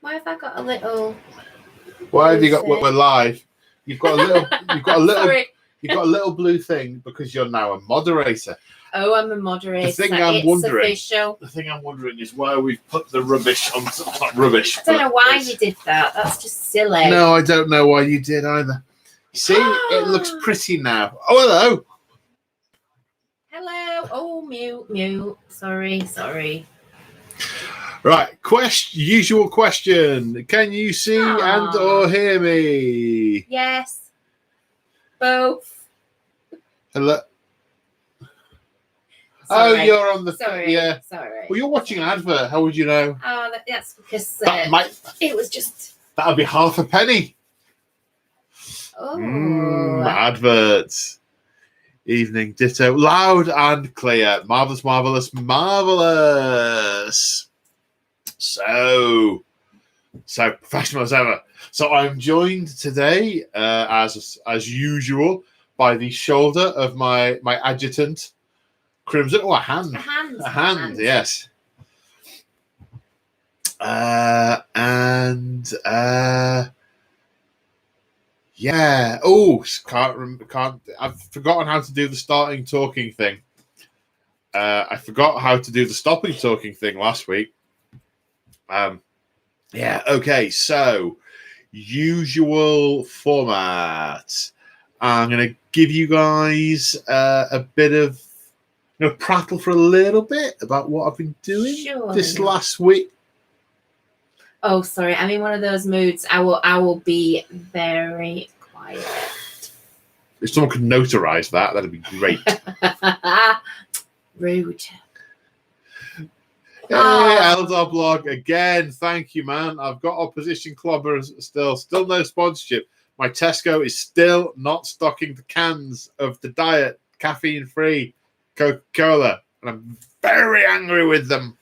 Why have I got a little? Why have you got? We're live. You've got a little. You've got a little. Sorry. You've got a little blue thing because you're now a moderator. Oh, I'm a moderator. The thing I'm wondering. Official. The thing I'm wondering is why we've put the rubbish on. Not rubbish. I don't know why you did that. That's just silly. No, I don't know why you did either. See, it looks pretty now. Oh, hello. Hello. Oh, mute. Sorry. Right, usual question. Can you see and or hear me? Yes. Both. Hello. Sorry. Oh, you're on the... Sorry. Yeah. Sorry. Well, you're watching an advert. How would you know? Oh, that's because it was just... That would be half a penny. Oh. Adverts. Evening ditto. Loud and clear. Marvellous, marvellous, marvellous. So professional as ever. So I'm joined today, as usual, by the shoulder of my adjutant, Crimson. Oh, a hand. A hand, yes. Yeah. Oh, can't. I've forgotten how to do the starting talking thing. I forgot how to do the stopping talking thing last week. Yeah. Okay. So, usual format. I'm going to give you guys a bit of prattle for a little bit about what I've been doing this last week. Oh, sorry. I'm in one of those moods. I will be very quiet. If someone could notarize that, that'd be great. Rude. Hey, Eldar blog again. Thank you, man. I've got opposition clobbers still no sponsorship. My Tesco is still not stocking the cans of the diet caffeine-free Coca-Cola, and I'm very angry with them.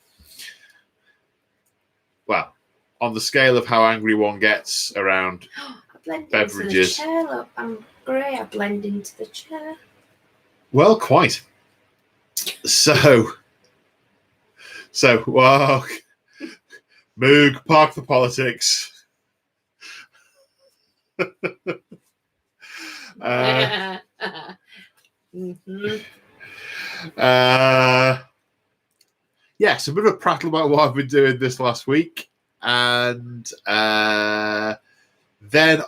Well, on the scale of how angry one gets around beverages. Into the chair, look. I'm grey. I blend into the chair. Well, quite. So, well, Moog, park the politics. Yes, a bit of a prattle about what I've been doing this last week, and then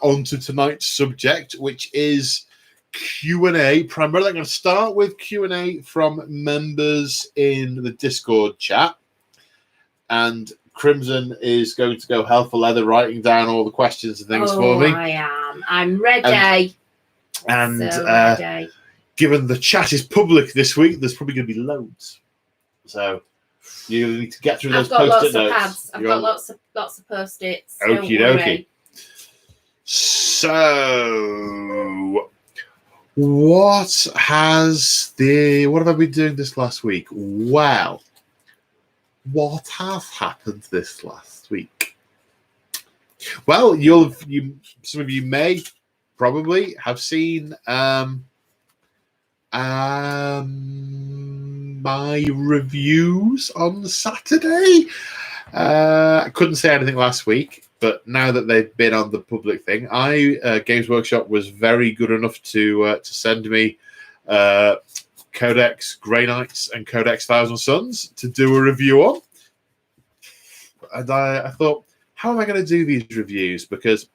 on to tonight's subject, which is Q&A. Primarily, I'm going to start with Q&A from members in the Discord chat, and Crimson is going to go hell for leather writing down all the questions and things for me. I am. I'm ready. And ready. Given the chat is public this week, there's probably going to be loads. So you need to get through those post-it notes. I've got lots of post-its. Okie dokie. So, what have I been doing this last week? Well, what has happened this last week? Well, some of you may probably have seen my reviews on Saturday. I couldn't say anything last week, but now that they've been on the public thing, Games Workshop was very good enough to send me Codex Grey Knights and Codex Thousand Suns to do a review on. And I thought, how am I going to do these reviews? Because,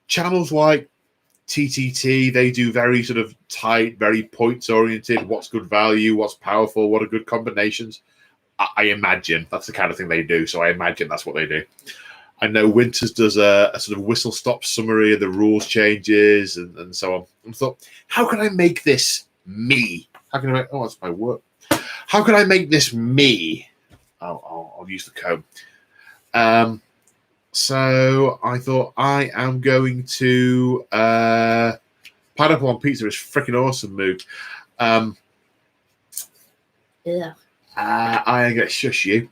channels like TTT, they do very sort of tight, very points-oriented, what's good value, what's powerful, what are good combinations. I imagine that's the kind of thing they do, so I imagine that's what they do. I know Winters does a sort of whistle-stop summary of the rules changes and so on. And I thought, how can I make this me? How can I make... Oh, that's my work. How can I make this me? I'll use the comb. So I thought I am going to Pineapple on Pizza is freaking awesome, Moog. Yeah. I am going to shush you.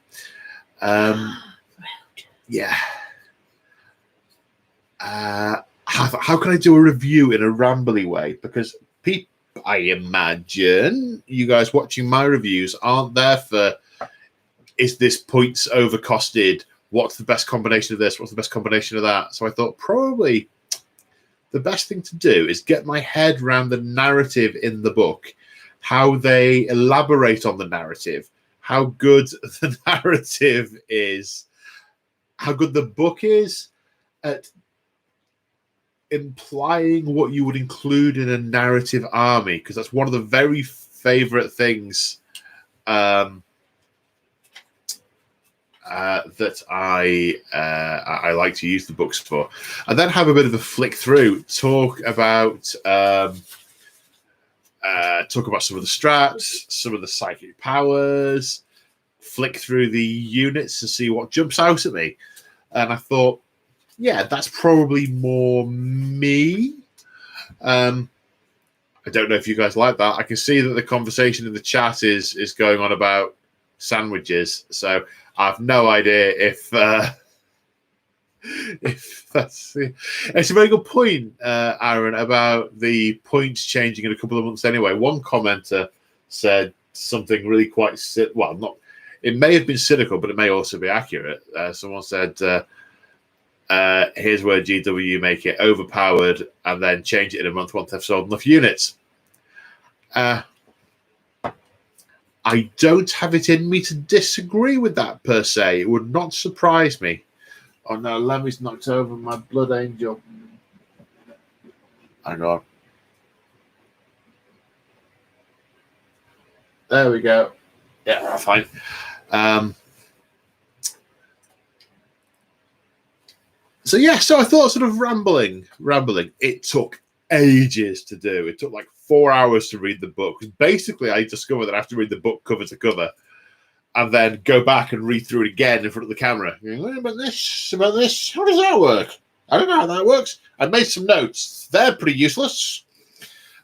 Yeah. How can I do a review in a rambly way? Because I imagine you guys watching my reviews aren't there for, is this points overcosted? what's the best combination of this? What's the best combination of that? So I thought probably the best thing to do is get my head around the narrative in the book, how they elaborate on the narrative, how good the narrative is, how good the book is at implying what you would include in a narrative army, because that's one of the very favorite things that I like to use the books for, and then have a bit of a flick through, talk about some of the strats, some of the psychic powers, flick through the units to see what jumps out at me. And I thought, yeah, that's probably more me. I don't know if you guys like that. I can see that the conversation in the chat is going on about sandwiches, so I have no idea if that's it's a very good point, Aaron, about the points changing in a couple of months anyway. One commenter said something really quite not. It may have been cynical, but it may also be accurate. Someone said, "Here's where GW make it overpowered and then change it in a month once they've sold enough units." I don't have it in me to disagree with that per se. It would not surprise me. Oh no, Lemmy's knocked over my blood angel. Hang on. There we go. Yeah, fine. So I thought sort of rambling. It took ages to do. It took like 4 hours to read the book. Basically, I discovered that I have to read the book cover to cover, and then go back and read through it again in front of the camera. What about this? How does that work? I don't know how that works. I made some notes. They're pretty useless.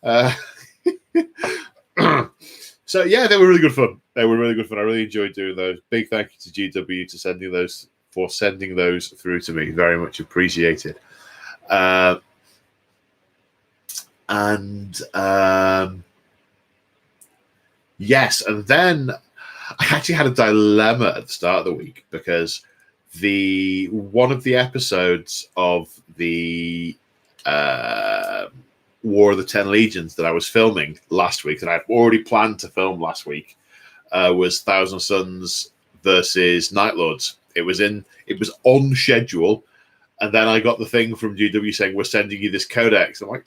So yeah, they were really good fun. I really enjoyed doing those. Big thank you to GW for sending those through to me. Very much appreciated. Yes, and then I actually had a dilemma at the start of the week, because one of the episodes of the War of the 10 Legions that I was filming last week, that I'd already planned to film last week, was Thousand Suns versus Night Lords. It was on schedule, and then I got the thing from GW saying, "We're sending you this codex." I'm like,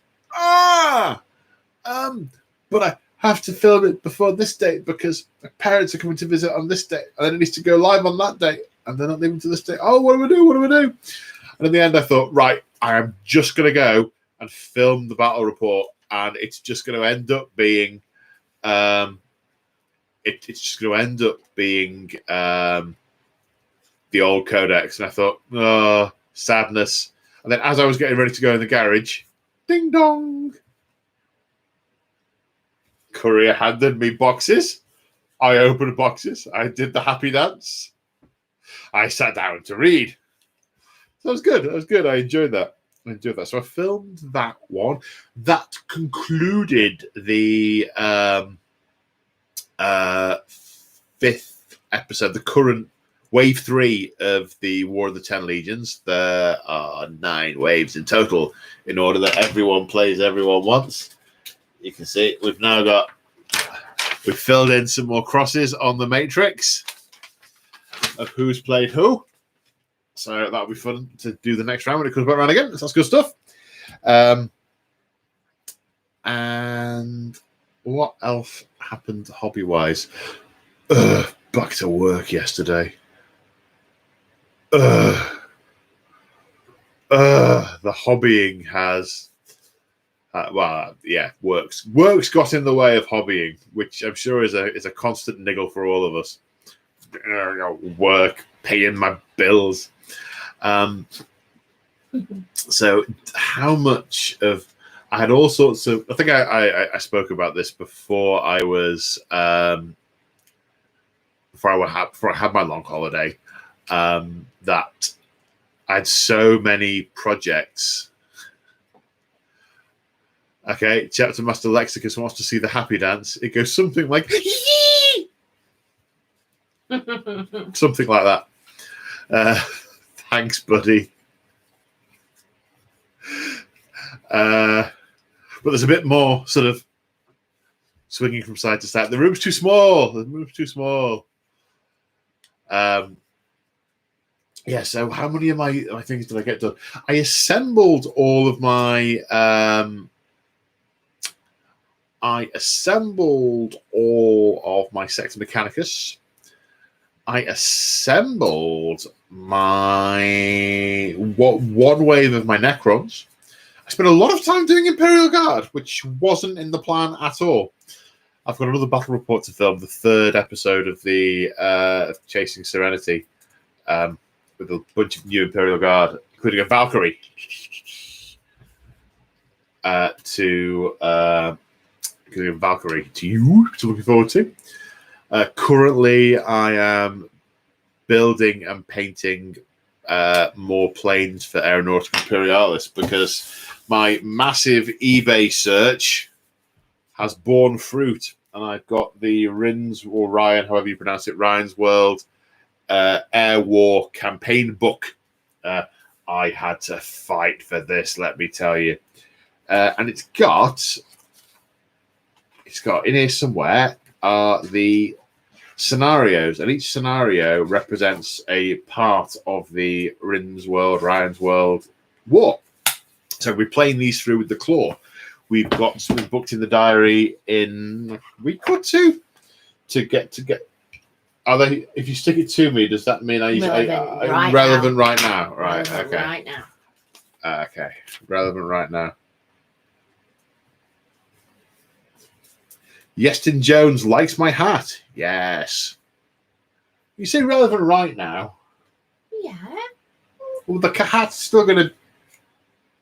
but I have to film it before this date because my parents are coming to visit on this date, and then it needs to go live on that date, and they're not leaving to this date. Oh, what do we do? And in the end, I thought, right, I am just going to go and film the battle report, and it's just going to end up being, the old codex. And I thought, oh, sadness. And then as I was getting ready to go in the garage, ding dong, courier handed me boxes. I opened boxes. I did the happy dance. I sat down to read. That was good. I enjoyed that. So I filmed that one. That concluded the 5th episode, the current wave 3 of the War of the 10 Legions. There are 9 waves in total, in order that everyone plays everyone once. You can see we've filled in some more crosses on the matrix of who's played who. So that'll be fun to do the next round when it comes back around again. So that's good stuff. And what else happened hobby-wise? Back to work yesterday. The hobbying has... work's got in the way of hobbying, which I'm sure is a constant niggle for all of us. Work, paying my bills. So how much of... I had all sorts of... I think I spoke about this before I was... before I had my long holiday, that I had so many projects. Okay, Chapter Master Lexicus wants to see the happy dance. It goes something like something like that. Thanks, buddy. But there's a bit more sort of swinging from side to side. The room's too small. The room's too small. Yeah, so how many of my things did I get done? I assembled all of my Sector Mechanicus. I assembled one wave of my Necrons. I spent a lot of time doing Imperial Guard, which wasn't in the plan at all. I've got another battle report to film, the third episode of the Chasing Serenity, with a bunch of new Imperial Guard, including a Valkyrie, to looking forward to. Currently, I am building and painting more planes for Aeronautica Imperialis because my massive eBay search has borne fruit, and I've got the Rins or Ryan, however you pronounce it, Ryan's World Air War campaign book. I had to fight for this, let me tell you. And it's got in here somewhere are the scenarios, and each scenario represents a part of the Ryan's World war. So we're playing these through with the claw. We've booked in the diary in a week or two to get. Are they? If you stick it to me, does that mean I'm relevant right now? Right. Okay. Right now. Okay. Relevant right now. Yeston Jones likes my hat. Yes. You say relevant right now. Yeah. Well, the hat's still going to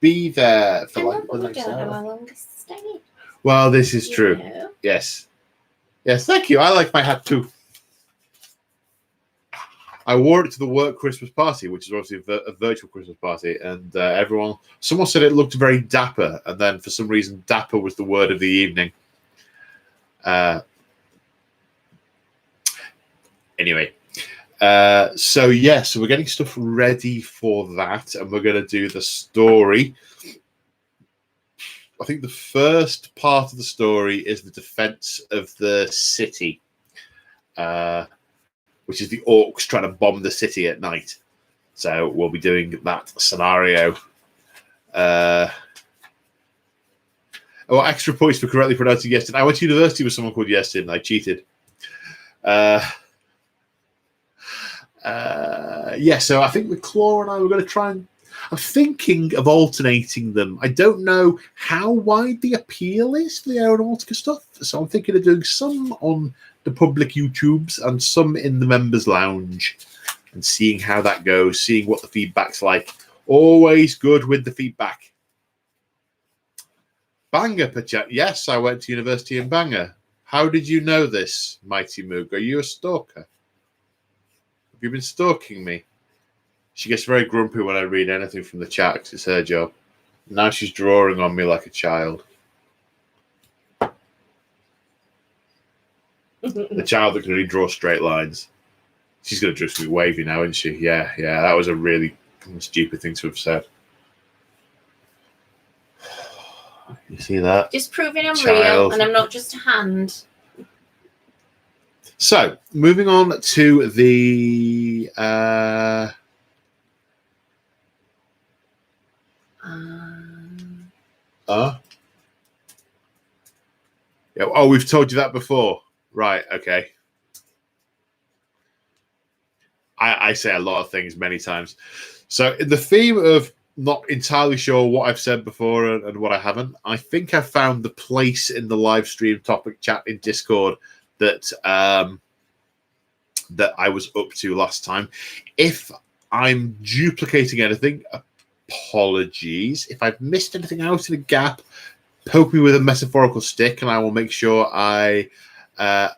be there for the next hour. How long it's staying. Well, this is true. Yes. Yes, thank you. I like my hat too. I wore it to the work Christmas party, which is obviously a virtual Christmas party, and someone said it looked very dapper, and then for some reason, dapper was the word of the evening. Anyway, so we're getting stuff ready for that, and we're going to do the story. I think the first part of the story is the defense of the city, which is the orcs trying to bomb the city at night. So we'll be doing that scenario. Extra points for correctly pronouncing Yeston. I went to university with someone called Yeston. I cheated. So I think the Claw and I were going to try and... I'm thinking of alternating them. I don't know how wide the appeal is for the Aeronautica stuff, so I'm thinking of doing some on the public YouTubes and some in the members' lounge and seeing how that goes, seeing what the feedback's like. Always good with the feedback. Bangor, perchat. Yes, I went to university in Bangor. How did you know this, Mighty Moog? Are you a stalker? Have you been stalking me? She gets very grumpy when I read anything from the chat because it's her job. Now she's drawing on me like a child. The child that can only draw straight lines. She's going to just be wavy now, isn't she? Yeah, that was a really stupid thing to have said. You see that? Just proving I'm real and I'm not just a hand. So, moving on to the... Yeah, oh, we've told you that before. Right, okay. I say a lot of things many times. So, in the theme of not entirely sure what I've said before and what I haven't, I think I've found the place in the live stream topic chat in Discord that that I was up to last time. If I'm duplicating anything, apologies. If I've missed anything out in a gap, poke me with a metaphorical stick, and I will make sure I fill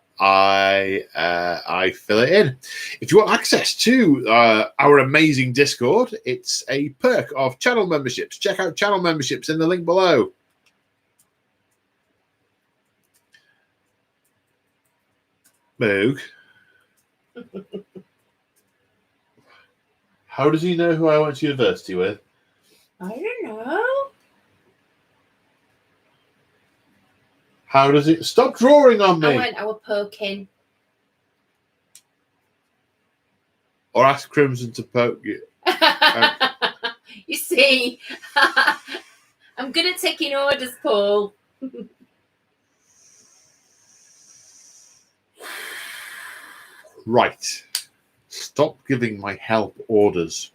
it in. If you want access to our amazing Discord, it's a perk of channel memberships. Check out channel memberships in the link below. Moog. How does he know who I went to university with? I don't know. How does it... Stop drawing on me! I was poking. Or ask Crimson to poke you. You see, I'm good at taking orders, Paul. Right. Stop giving my help orders.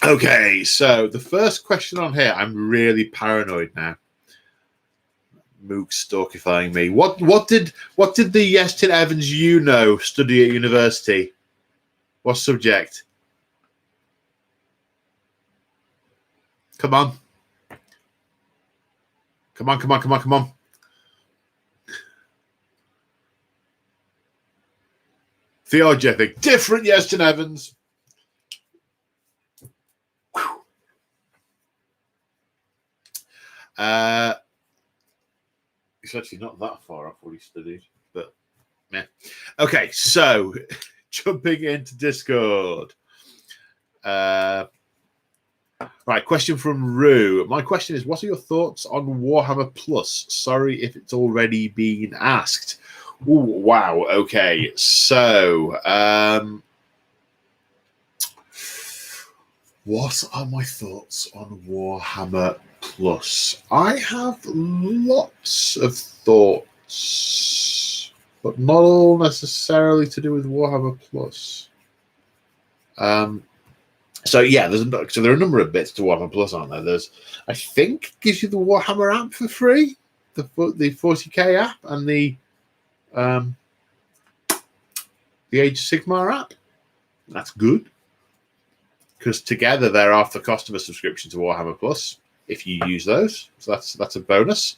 Okay, so the first question on here, I'm really paranoid now. Mook stalkifying me. What did the Yestin Evans study at university? What subject? Come on. Come on. Theology, I think. Different Yestin Evans. It's actually not that far off what he studied, but yeah. Okay, so jumping into Discord. Right, question from Rue. My question is, what are your thoughts on Warhammer Plus? Sorry if it's already been asked. Ooh, wow. Okay, so what are my thoughts on Warhammer Plus? I have lots of thoughts, but not all necessarily to do with Warhammer Plus. So yeah, there are a number of bits to Warhammer Plus, aren't there? I think it gives you the Warhammer app for free, the 40k app, and the Age of Sigmar app. That's good, because together they're half the cost of a subscription to Warhammer Plus if you use those. So that's a bonus.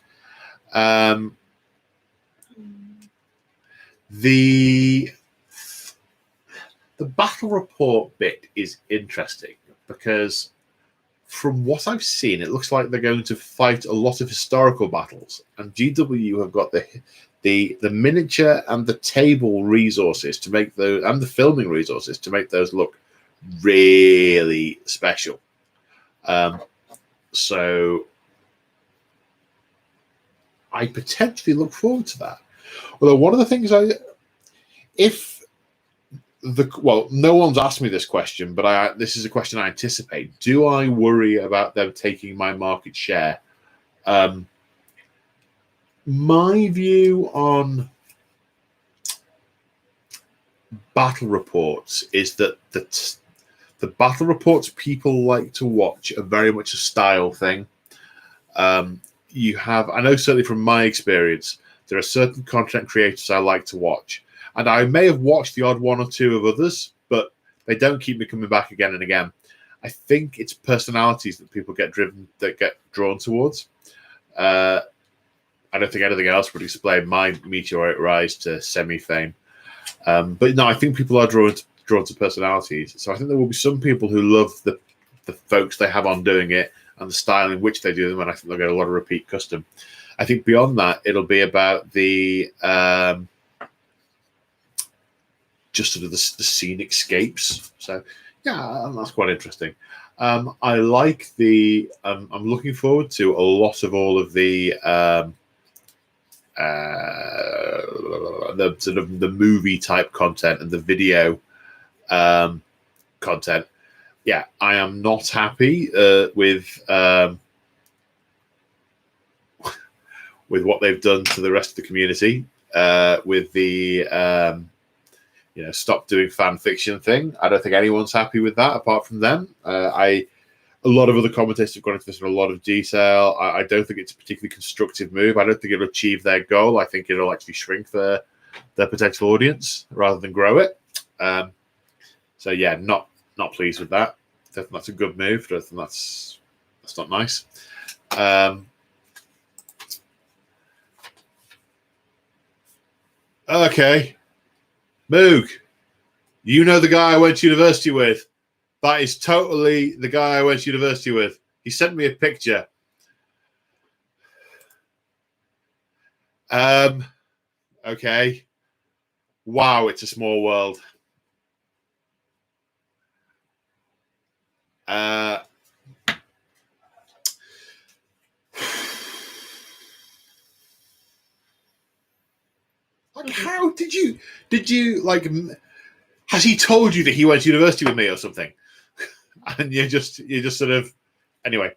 The battle report bit is interesting because from what I've seen, it looks like they're going to fight a lot of historical battles, and GW have got the miniature and the table resources to make those, and the filming resources to make those look really special. So I potentially look forward to that. Although one of the things no one's asked me this question, but this is a question I anticipate. Do I worry about them taking my market share? My view on battle reports is that the battle reports people like to watch are very much a style thing. I know certainly from my experience, there are certain content creators I like to watch. And I may have watched the odd one or two of others, but they don't keep me coming back again and again. I think it's personalities that people get drawn towards. I don't think anything else would explain my meteoric rise to semi-fame. But no, I think people are drawn to personalities. So I think there will be some people who love the folks they have on doing it and the style in which they do them, and I think they'll get a lot of repeat custom. I think beyond that, it'll be about the just sort of the scenic scapes. So yeah, that's quite interesting. I like I'm looking forward to a lot of all of the sort of the movie type content and the video content. Yeah, I am not happy with what they've done to the rest of the community with the stop doing fan fiction thing. I don't think anyone's happy with that apart from them. A lot of other commentators have gone into this in a lot of detail. I don't think it's a particularly constructive move. I don't think it'll achieve their goal. I think it'll actually shrink their potential audience rather than grow it. So yeah, not pleased with that. I think that's a good move. I think that's not nice. Okay. Moog, you know the guy I went to university with. That is totally the guy I went to university with. He sent me a picture. Okay. Wow, it's a small world. Like, how did you like? Has he told you that he went to university with me or something? And you're just sort of anyway.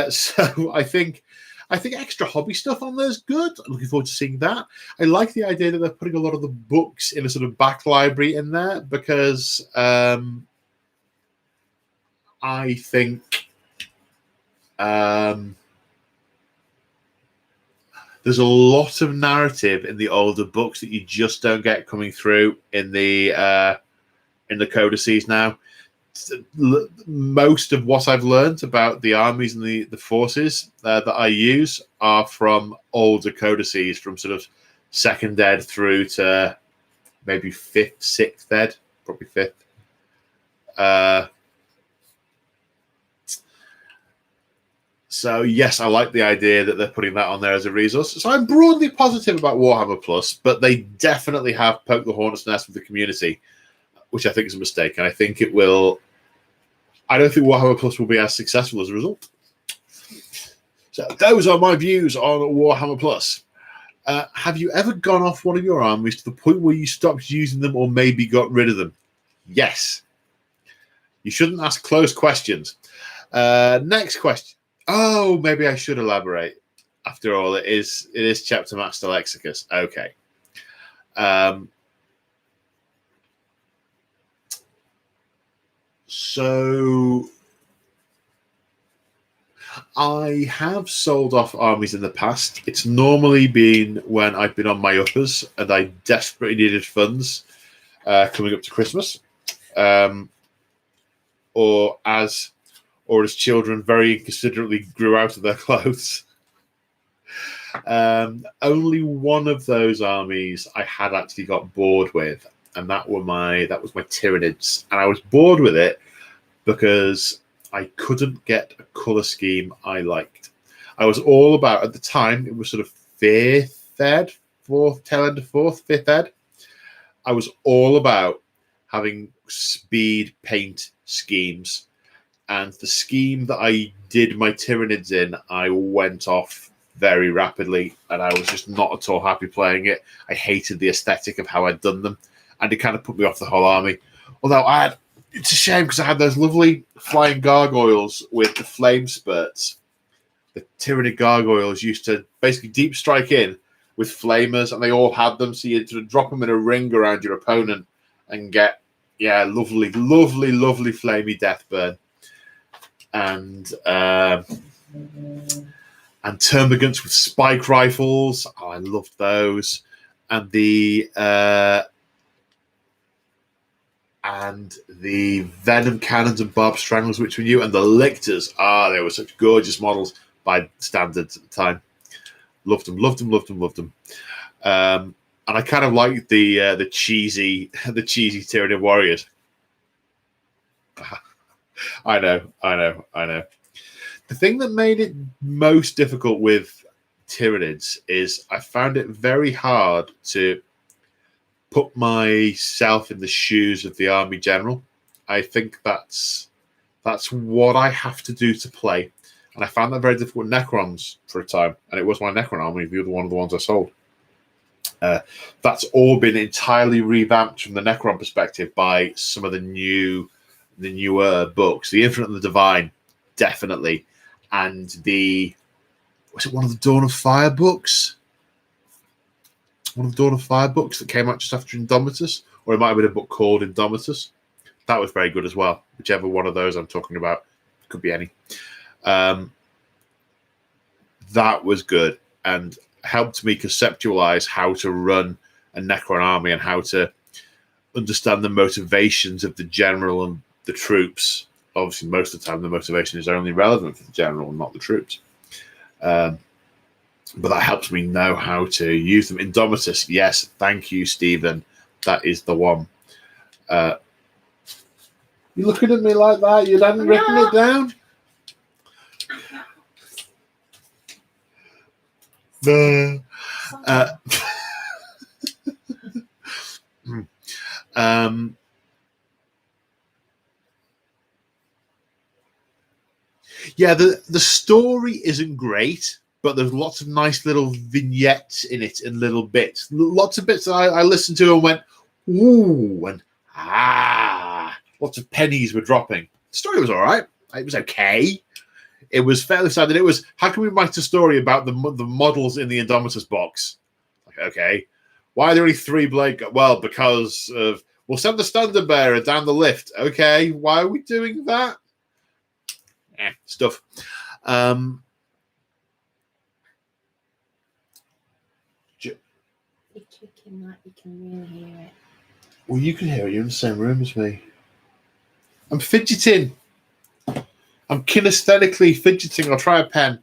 So I think extra hobby stuff on there is good. I'm looking forward to seeing that. I like the idea that they're putting a lot of the books in a sort of back library in there because I think there's a lot of narrative in the older books that you just don't get coming through in the codices now. Most of what I've learned about the armies and the forces that I use are from older codices, from sort of second ed through to maybe fifth, sixth ed, probably fifth. So yes, I like the idea that they're putting that on there as a resource. So I'm broadly positive about Warhammer Plus, but they definitely have poked the hornet's nest with the community, which I think is a mistake. And I think it will. I don't think Warhammer Plus will be as successful as a result. So those are my views on Warhammer Plus. Have you ever gone off one of your armies to the point where you stopped using them or maybe got rid of them? Yes. You shouldn't ask closed questions. Next question. Oh, maybe I should elaborate. After all, it is Chapter Master Lexicus. Okay. So I have sold off armies in the past. It's normally been when I've been on my uppers and I desperately needed funds coming up to Christmas, or as children very inconsiderately grew out of their clothes. Only one of those armies I had actually got bored with, and that was my Tyranids, and I was bored with it because I couldn't get a color scheme I liked. I was all about, at the time, it was sort of fifth ed, tail end of fourth, fifth ed. I was all about having speed paint schemes. And the scheme that I did my Tyranids in, I went off very rapidly, and I was just not at all happy playing it. I hated the aesthetic of how I'd done them, and it kind of put me off the whole army. Although it's a shame because I had those lovely flying gargoyles with the flame spurts. The Tyranid gargoyles used to basically deep strike in with flamers, and they all had them, so you'd sort of drop them in a ring around your opponent and get, lovely, lovely, lovely flamey death burn. And termagants with spike rifles. Oh, I loved those. And the venom cannons and barb stranglers, which we knew, and the lictors. They were such gorgeous models by standards at the time. Loved them. And I kind of liked the cheesy Tyranid warriors. I know. The thing that made it most difficult with Tyranids is I found it very hard to put myself in the shoes of the army general. I think that's what I have to do to play. And I found that very difficult with Necrons for a time. And it was my Necron army, the other one of the ones I sold. That's all been entirely revamped from the Necron perspective by some of the newer books. The Infinite and the Divine, definitely. And was it one of the Dawn of Fire books? One of the Dawn of Fire books that came out just after Indomitus? Or it might have been a book called Indomitus. That was very good as well. Whichever one of those I'm talking about. Could be any. That was good and helped me conceptualize how to run a Necron army and how to understand the motivations of the general and the troops. Obviously, most of the time, the motivation is only relevant for the general and not the troops. But that helps me know how to use them. Indomitus, yes, thank you, Stephen. That is the one. You're looking at me like that? You hadn't written it down? Yeah, the story isn't great, but there's lots of nice little vignettes in it and little bits. Lots of bits that I listened to and went, ooh, and ah. Lots of pennies were dropping. The story was all right. It was okay. It was fairly sad. And it was, how can we write a story about the models in the Indomitus box? Like, okay. Why are there only 3 Blade? Well, because of, we'll send the Standard Bearer down the lift. Okay. Why are we doing that? Stuff. You're kicking that, you can really hear it. Well, you can hear it. You're in the same room as me. I'm fidgeting. I'm kinesthetically fidgeting. I'll try a pen.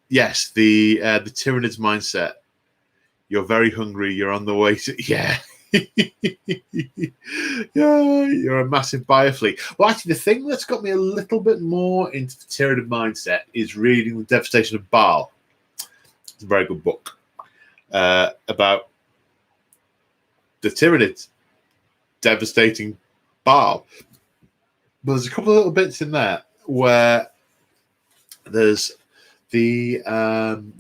Yes, the Tyrannid's mindset. You're very hungry. You're on the way to... Yeah. Yeah, you're a massive biofleet. Well, actually, the thing that's got me a little bit more into the Tyrannid mindset is reading The Devastation of Baal. It's a very good book about the Tyrannid devastating Baal. But there's a couple of little bits in there where there's the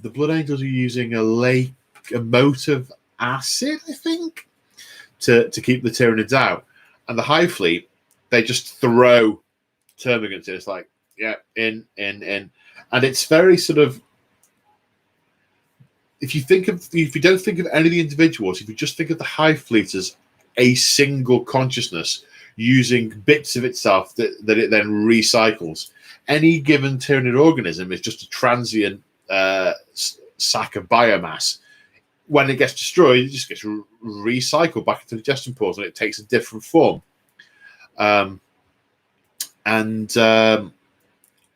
Blood Angels are using a moat of acid, I think, to keep the Tyranids out. And the High Fleet, they just throw termagants in. It's like, yeah, in. And it's very sort of, if you don't think of any of the individuals, if you just think of the High Fleet as a single consciousness using bits of itself that it then recycles, any given Tyranid organism is just a transient sack of biomass. When it gets destroyed, it just gets recycled back into the digestion pores and it takes a different form. I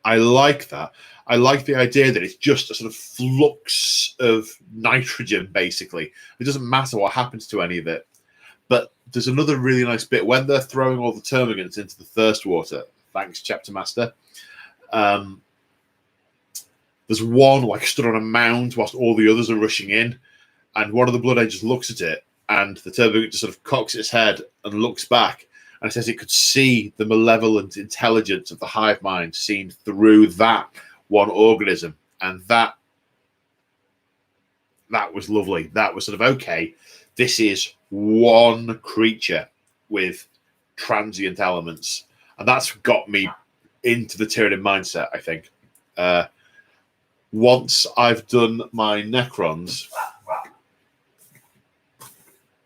like that. I like the idea that it's just a sort of flux of nitrogen, basically. It doesn't matter what happens to any of it. But there's another really nice bit when they're throwing all the termagants into the thirst water. Thanks, Chapter Master. There's one like stood on a mound whilst all the others are rushing in. And one of the Blood Angels looks at it, and the termagant just sort of cocks its head and looks back, and it says it could see the malevolent intelligence of the hive mind seen through that one organism, and that was lovely. That was sort of, okay, this is one creature with transient elements, and that's got me into the Tyranid mindset, I think. Once I've done my Necrons,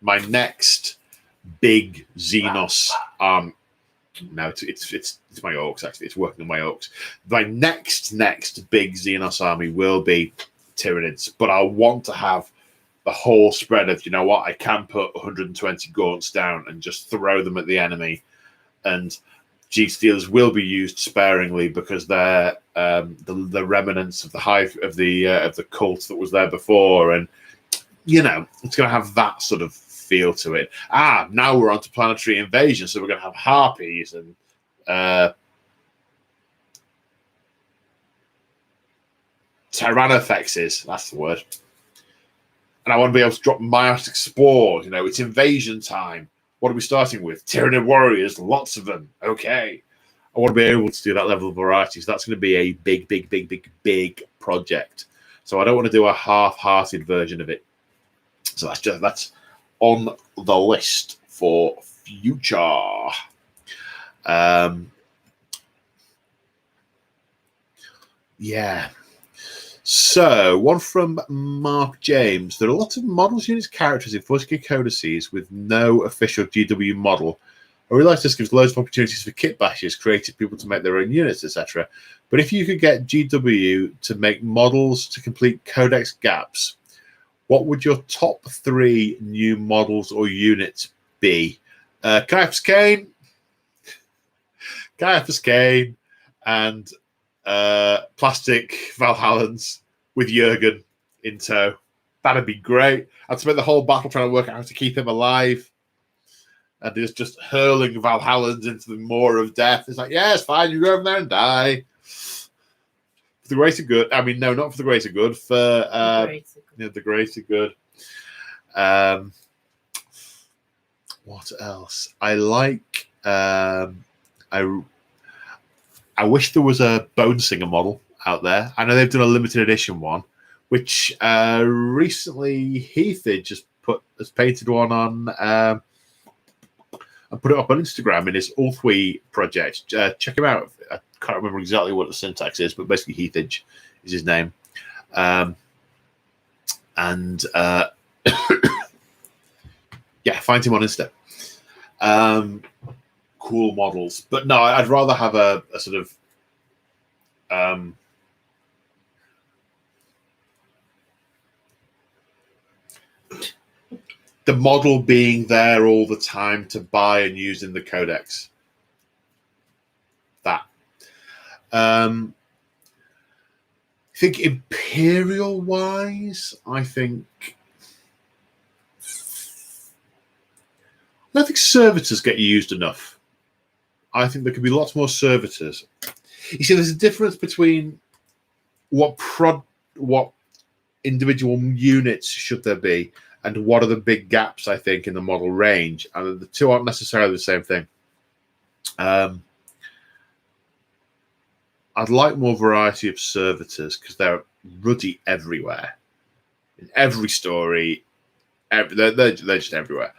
my next big Xenos no, it's my orcs, actually. It's working on my orcs. My next big Xenos army will be Tyranids, but I want to have the whole spread of, you know what, I can put 120 gaunts down and just throw them at the enemy, and G-Stealers will be used sparingly because they're the remnants of the hive of the cult that was there before, and you know, it's going to have that sort of feel to it. Now we're on to planetary invasion, so we're going to have harpies and Tyrannofexes, that's the word. And I want to be able to drop meiotic spores. You know, it's invasion time. What are we starting with? Tyranid warriors, lots of them. Okay. I want to be able to do that level of variety. So that's going to be a big project. So I don't want to do a half-hearted version of it. So that's on the list for future. Yeah. So, one from Mark James. There are lots of models, units, characters in 40k codices with no official GW model. I realise this gives loads of opportunities for kit bashes, creative people to make their own units, etc. But if you could get GW to make models to complete Codex gaps, what would your top 3 new models or units be? Caiaphas Kane, and plastic Valhallans with Jurgen in tow. That'd be great. I'd spend the whole battle trying to work out how to keep him alive. And just hurling Valhallans into the maw of death. It's like, yeah, it's fine. You go over there and die. For the greater good. I mean, no, not for the greater good. For the greater good. What else? I like. I wish there was a Bone Singer model out there. I know they've done a limited edition one, which recently Heathage has painted one on and put it up on Instagram in his Ulthwy project. Check him out. I can't remember exactly what the syntax is, but basically Heathage is his name. And yeah, find him on Insta. Cool models, but no, I'd rather have a sort of the model being there all the time to buy and use in the Codex. That. I think Imperial wise, I don't think servitors get used enough. I think there could be lots more servitors. You see, there's a difference between what individual units should there be and what are the big gaps, I think, in the model range. And the two aren't necessarily the same thing. I'd like more variety of servitors because they're ruddy everywhere. In every story, they're just everywhere.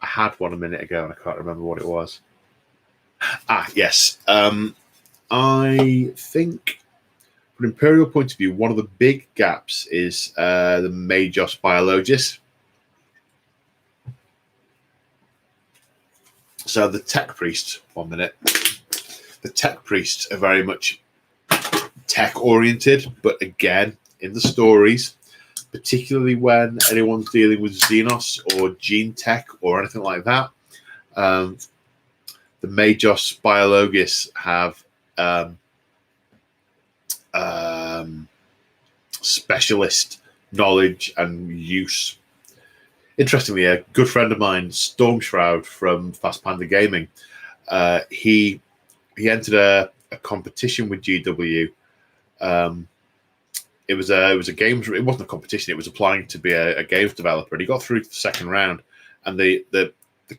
I had one a minute ago and I can't remember what it was. Yes. I think from an Imperial point of view, one of the big gaps is the Magos Biologis. So the Tech Priest, 1 minute. The Tech Priests are very much tech-oriented, but again, in the stories, particularly when anyone's dealing with Xenos or gene tech or anything like that, the Magos Biologis have specialist knowledge and use. Interestingly, a good friend of mine, Stormshroud from Fast Panda Gaming, he entered a competition with GW. It was a games. It wasn't a competition. It was applying to be a games developer, and he got through to the second round. And the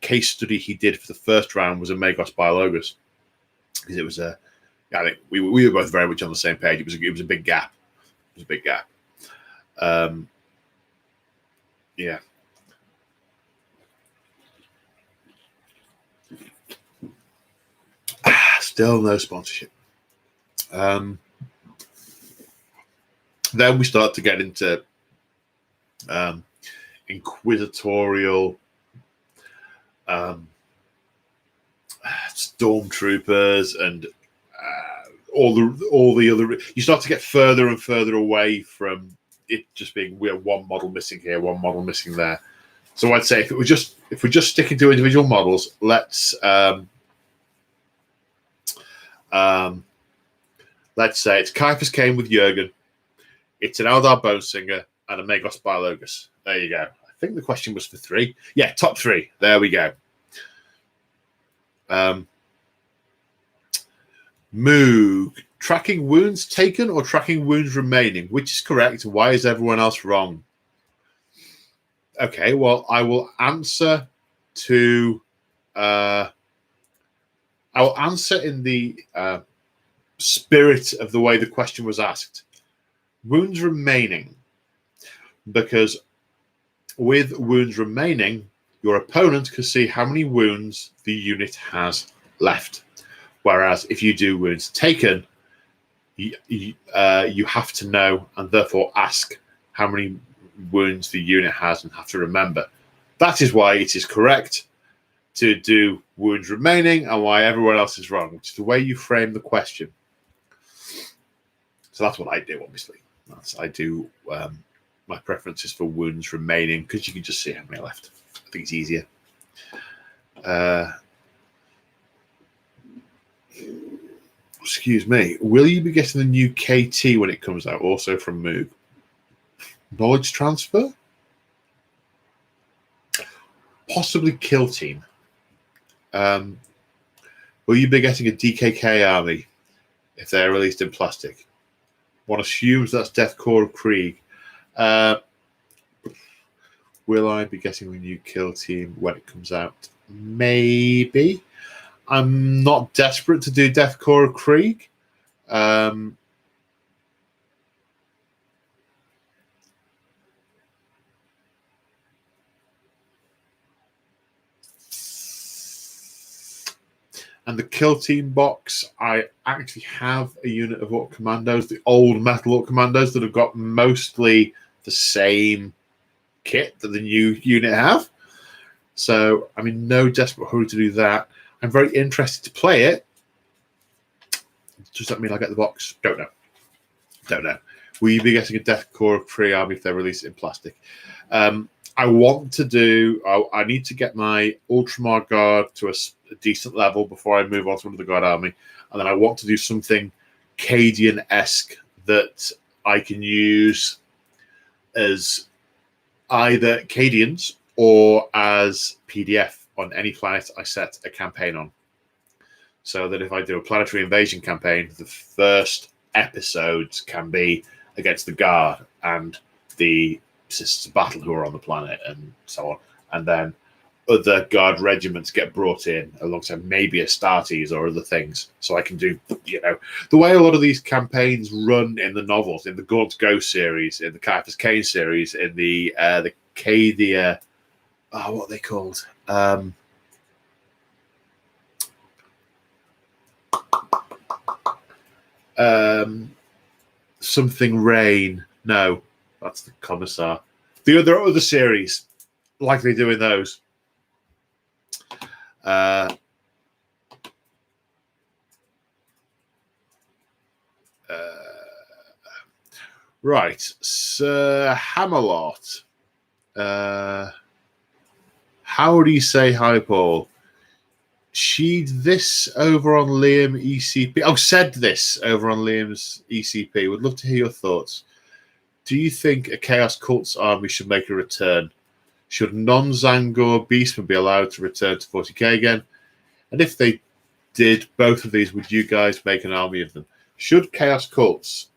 case study he did for the first round was a Magos Biologis, because it was I think we were both very much on the same page. It was a big gap. It was a big gap. Yeah. Still no sponsorship. Then we start to get into inquisitorial stormtroopers and all the other. You start to get further and further away from it just being we have one model missing here, one model missing there. So I'd say if we're just sticking to individual models, let's say it's Caiaphas Cain with Jurgen. It's an Eldar Bone Singer and a Magos Biologis. There you go. I think the question was for 3. Yeah, top 3. There we go. Moog. Tracking wounds taken or tracking wounds remaining? Which is correct? Why is everyone else wrong? Okay, well, I will answer in the spirit of the way the question was asked. Wounds remaining, because with wounds remaining, your opponent can see how many wounds the unit has left. Whereas if you do wounds taken, you have to know and therefore ask how many wounds the unit has and have to remember. That is why it is correct to do wounds remaining and why everyone else is wrong, which is the way you frame the question. So that's what I do, obviously. My preference is for wounds remaining because you can just see how many left. I think it's easier. Excuse me. Will you be getting the new KT when it comes out, also from Moog? Knowledge transfer? Possibly Kill Team. Will you be getting a DKK army? if they're released in plastic. One assumes that's Deathcore of Krieg. Will I be getting a new kill team when it comes out? Maybe. I'm not desperate to do Deathcore of Krieg. And the kill team box, I actually have a unit of Orc Commandos, the old metal Orc Commandos that have got mostly the same kit that the new unit have. So I'm in no desperate hurry to do that. I'm very interested to play it. Does that mean I get the box? Don't know. Will you be getting a Deathcore free army if they release it in plastic? I want to do. I need to get my Ultramar Guard to a decent level before I move on to another Guard army, and then I want to do something Cadian-esque that I can use as either Cadians or as PDF on any planet I set a campaign on. So that if I do a planetary invasion campaign, the first episodes can be against the Guard and the Sisters of Battle who are on the planet and so on. And then other Guard regiments get brought in alongside maybe Astartes or other things. So I can do, the way a lot of these campaigns run in the novels, in the Gaunt's Ghost series, in the Caiaphas Cain series, in the Cadia, what are they called? Something Rain. No, that's the Commissar. There are other series like they do in those. Right, Sir Hammerlot. How do you say hi, Paul? She'd this over on Liam ECP. Oh, said this over on Liam's ECP. Would love to hear your thoughts. Do you think a Chaos Cults army should make a return? Should non-Zangor Beastmen be allowed to return to 40k again? And if they did both of these, would you guys make an army of them? Should Chaos Cults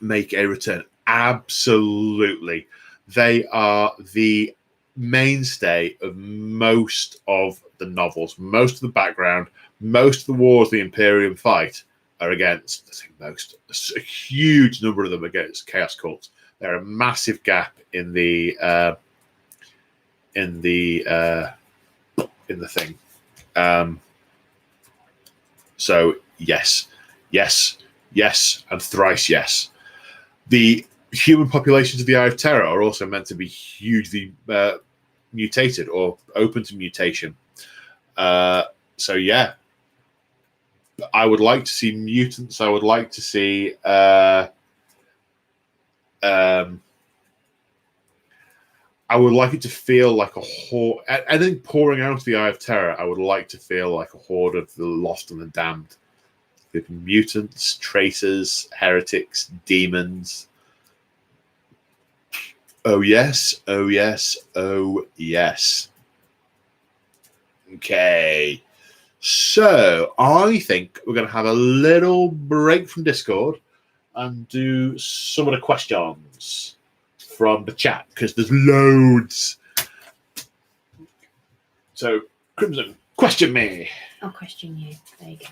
make a return? Absolutely. They are the mainstay of most of the novels, most of the background, most of the wars the Imperium fight are against. A huge number of them against Chaos Cults. They're a massive gap in the thing. So yes, and thrice yes. The human populations of the Eye of Terror are also meant to be hugely mutated or open to mutation. So yeah, I would like to see mutants. I would like to see I would like it to feel like a horde. I think pouring out of the Eye of Terror, I would like to feel like a horde of the lost and the damned. With mutants, traitors, heretics, demons. Oh yes, oh yes, oh yes. Okay. So I think we're going to have a little break from Discord and do some of the questions from the chat because there's loads. So, Crimson, question me. I'll question you. There you go.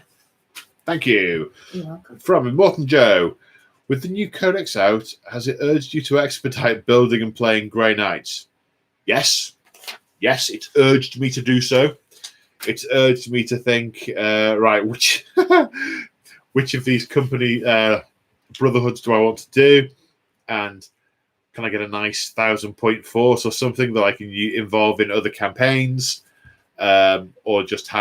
Thank you. You're welcome. From Immortan Joe. With the new Codex out, has it urged you to expedite building and playing Grey Knights? Yes. Yes, it's urged me to do so. It's urged me to think, right, which of these company brotherhoods do I want to do? And can I get a nice 1,000-point force or something that I can involve in other campaigns? Or just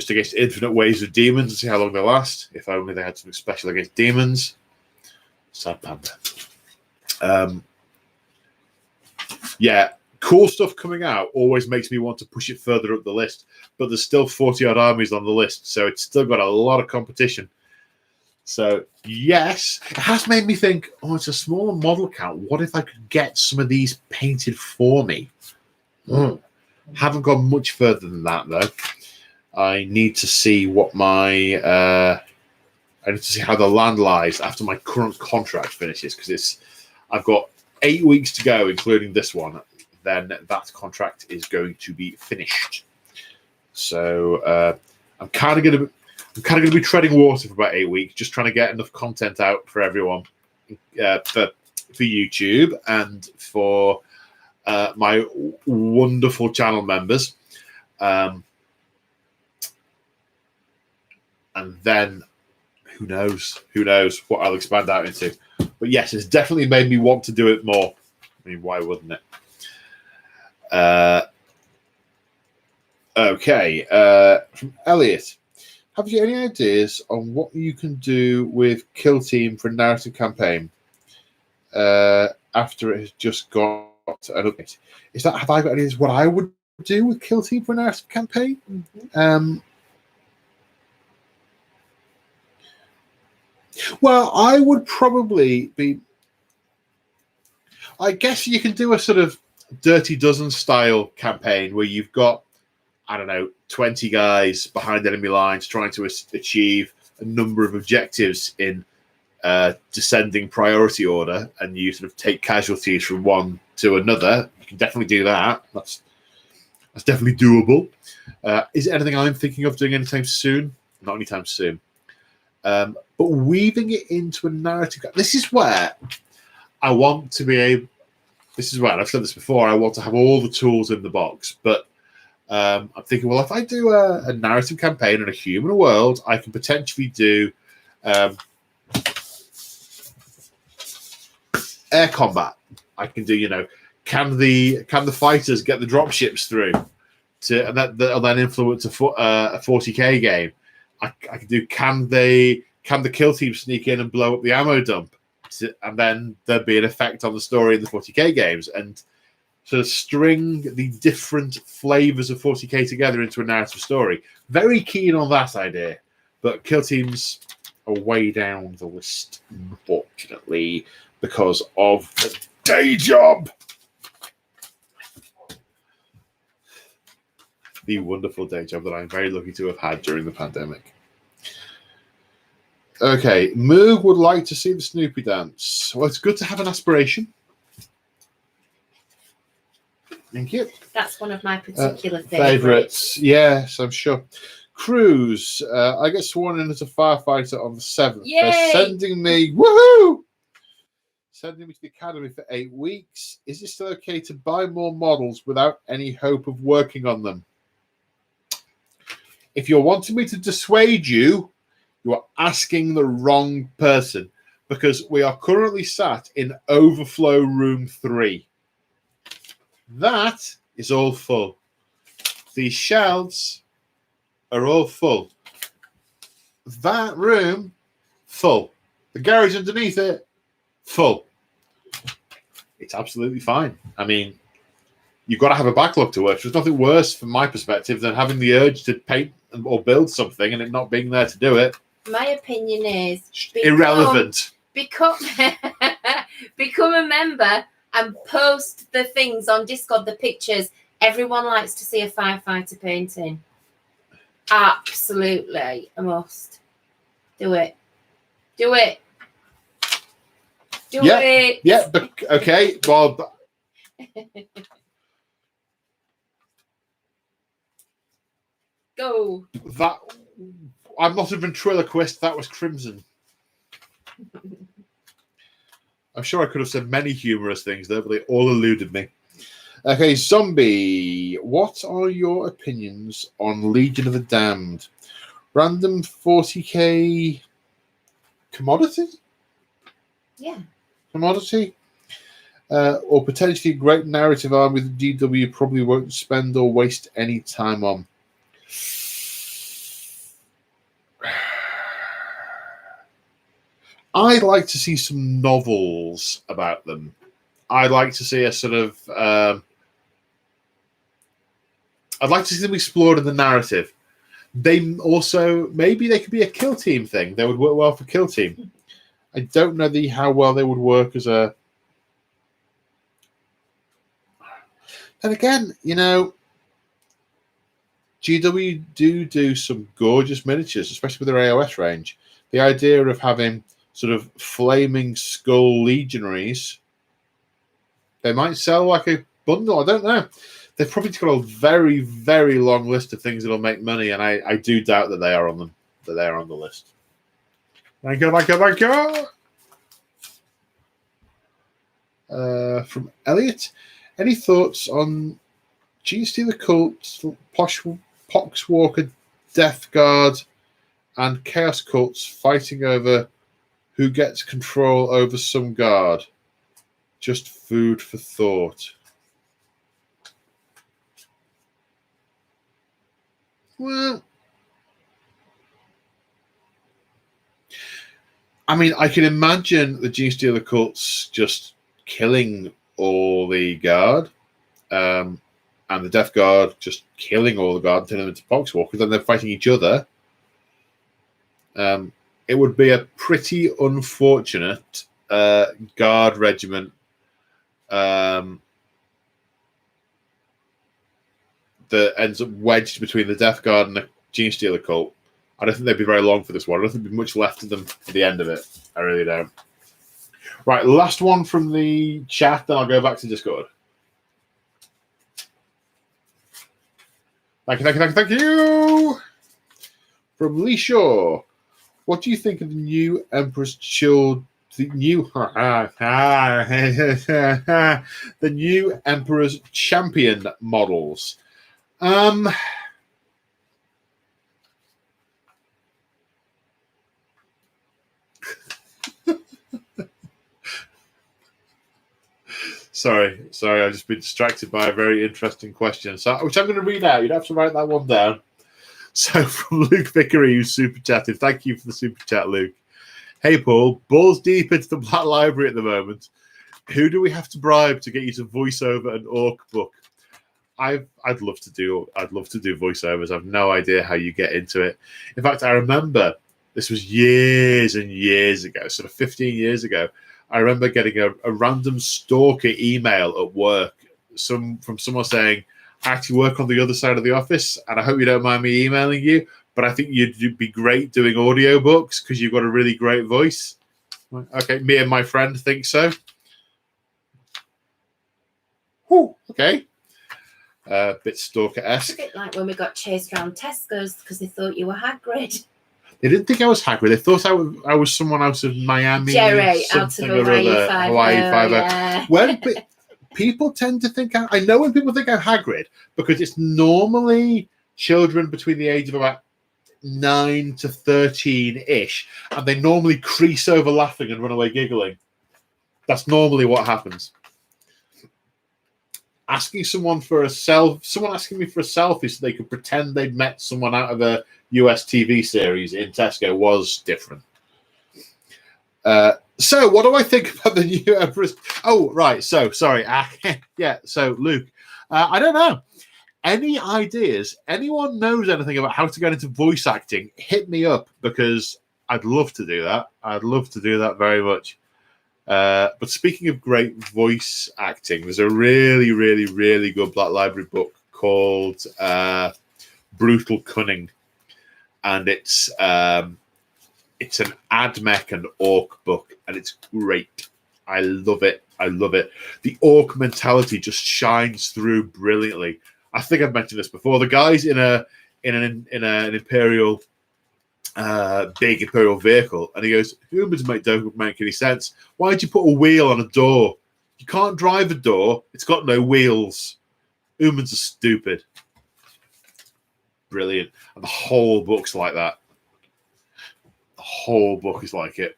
against infinite waves of demons and see how long they last. If only they had something special against demons. Sad panda. Yeah, cool stuff coming out always makes me want to push it further up the list. But there's still 40-odd armies on the list, so it's still got a lot of competition. So, yes, it has made me think, it's a smaller model count. What if I could get some of these painted for me? Haven't gone much further than that, though. I need to see what my I need to see how the land lies after my current contract finishes, because I've got 8 weeks to go, including this one. Then that contract is going to be finished. So I'm kind of going to be treading water for about 8 weeks, just trying to get enough content out for everyone, for YouTube and for my wonderful channel members. And then who knows what I'll expand out into. But yes, it's definitely made me want to do it more. I mean, why wouldn't it? Okay. From Elliot. Have you any ideas on what you can do with Kill Team for a narrative campaign after it has just got an update? Have I got any ideas what I would do with Kill Team for a narrative campaign? Mm-hmm. Well, I would probably be. I guess you can do a sort of Dirty Dozen style campaign where you've got, I don't know, 20 guys behind enemy lines trying to achieve a number of objectives in descending priority order, and you sort of take casualties from one to another. You can definitely do that. That's definitely doable. Is it anything I'm thinking of doing anytime soon? Not anytime soon. But weaving it into a narrative. This is where I want to be able. This is where I've said this before. I want to have all the tools in the box, but I'm thinking, well, if I do a narrative campaign in a human world, I can potentially do air combat. I can do, can the fighters get the drop ships through and that'll then influence a 40k game. I can do can the kill team sneak in and blow up the ammo dump, and then there'd be an effect on the story in the 40k games, and sort of string the different flavors of 40k together into a narrative story. Very keen on that idea, but kill teams are way down the list, unfortunately, because of the day job. The wonderful day job that I'm very lucky to have had during the pandemic. Okay, Moog would like to see the Snoopy dance. Well, it's good to have an aspiration. Thank you. That's one of my particular favourites. Yes, I'm sure. Cruz, I get sworn in as a firefighter on the 7th. Yay! They're sending me, woohoo! Sending me to the academy for 8 weeks. Is it still okay to buy more models without any hope of working on them? If you're wanting me to dissuade you, you are asking the wrong person, because we are currently sat in overflow room 3. That is all full. These shelves are all full. That room, full. The garage underneath it, full. It's absolutely fine. I mean, you've got to have a backlog to work. There's nothing worse from my perspective than having the urge to paint or build something and it not being there to do it. My opinion is irrelevant. Become a member and post the things on Discord, the pictures. Everyone likes to see a firefighter painting. Absolutely a must. Do it. Do it. Do it. Yeah, but okay. Well, go. That I'm not a ventriloquist. That was Crimson. I'm sure I could have said many humorous things there, but they all eluded me. Okay, Zombie. What are your opinions on Legion of the Damned? Random 40k commodity? Yeah. Commodity? Or potentially a great narrative arm with DW probably won't spend or waste any time on. I'd like to see some novels about them. I'd like to see a sort of... I'd like to see them explored in the narrative. They also... Maybe they could be a kill team thing. They would work well for kill team. I don't know how well they would work as a... And again, GW do some gorgeous miniatures, especially with their AOS range. The idea of having sort of flaming skull legionaries, they might sell like a bundle. I don't know. They've probably got a very, very long list of things that'll make money, and I do doubt that they are on them. That they are on the list. Thank you. From Elliot, any thoughts on Genestealer Cult, Poxwalker, Death Guard, and Chaos Cults fighting over who gets control over some guard? Just food for thought. Well, I mean, I can imagine the Genestealer Cults just killing all the guard, and the Death Guard just killing all the guard, turning them into Poxwalkers, then they're fighting each other. It would be a pretty unfortunate guard regiment that ends up wedged between the Death Guard and the Genestealer Cult. I don't think they'd be very long for this one. I don't think there'd be much left of them at the end of it. I really don't. Right, last one from the chat, then I'll go back to Discord. Thank you. From Lee Shaw. What do you think of the new Emperor's Children? The new Emperor's Champion models. Sorry, I've just been distracted by a very interesting question, which I'm going to read out. You'd have to write that one down. So from Luke Vickery, who's super chatted. Thank you for the super chat, Luke. Hey, Paul, balls deep into the Black Library at the moment. Who do we have to bribe to get you to voice over an orc book? I'd love to do voiceovers. I've no idea how you get into it. In fact, I remember this was years and years ago, sort of 15 years ago. I remember getting a random stalker email at work from someone saying, I actually work on the other side of the office, and I hope you don't mind me emailing you, but I think you'd be great doing audiobooks because you've got a really great voice. Okay, me and my friend think so. Whew, okay. Bit stalker-esque. It's a bit like when we got chased around Tesco's because they thought you were Hagrid. They didn't think I was Hagrid. They thought I was someone out of Miami. Jerry, out of Hawaii Five-0. Yeah. When people tend to think... I know when people think I'm Hagrid, because it's normally children between the age of about 9 to 13-ish, and they normally crease over laughing and run away giggling. That's normally what happens. Someone asking me for a selfie so they could pretend they'd met someone out of a US TV series in Tesco was different. So what do I think about the new Emperor's? Oh, right. So, sorry. Yeah. So, Luke, I don't know. Any ideas? Anyone knows anything about how to get into voice acting? Hit me up, because I'd love to do that. I'd love to do that very much. But speaking of great voice acting, there's a really, really, really good Black Library book called Brutal Cunning, and it's an AdMech and Orc book, and it's great. I love it. The Orc mentality just shines through brilliantly. I think I've mentioned this before. The guy's in an Imperial. Big Imperial vehicle, and he goes, humans don't make any sense. Why'd you put a wheel on a door? You can't drive a door, it's got no wheels. Humans are stupid. Brilliant. And the whole book's like that. The whole book is like it.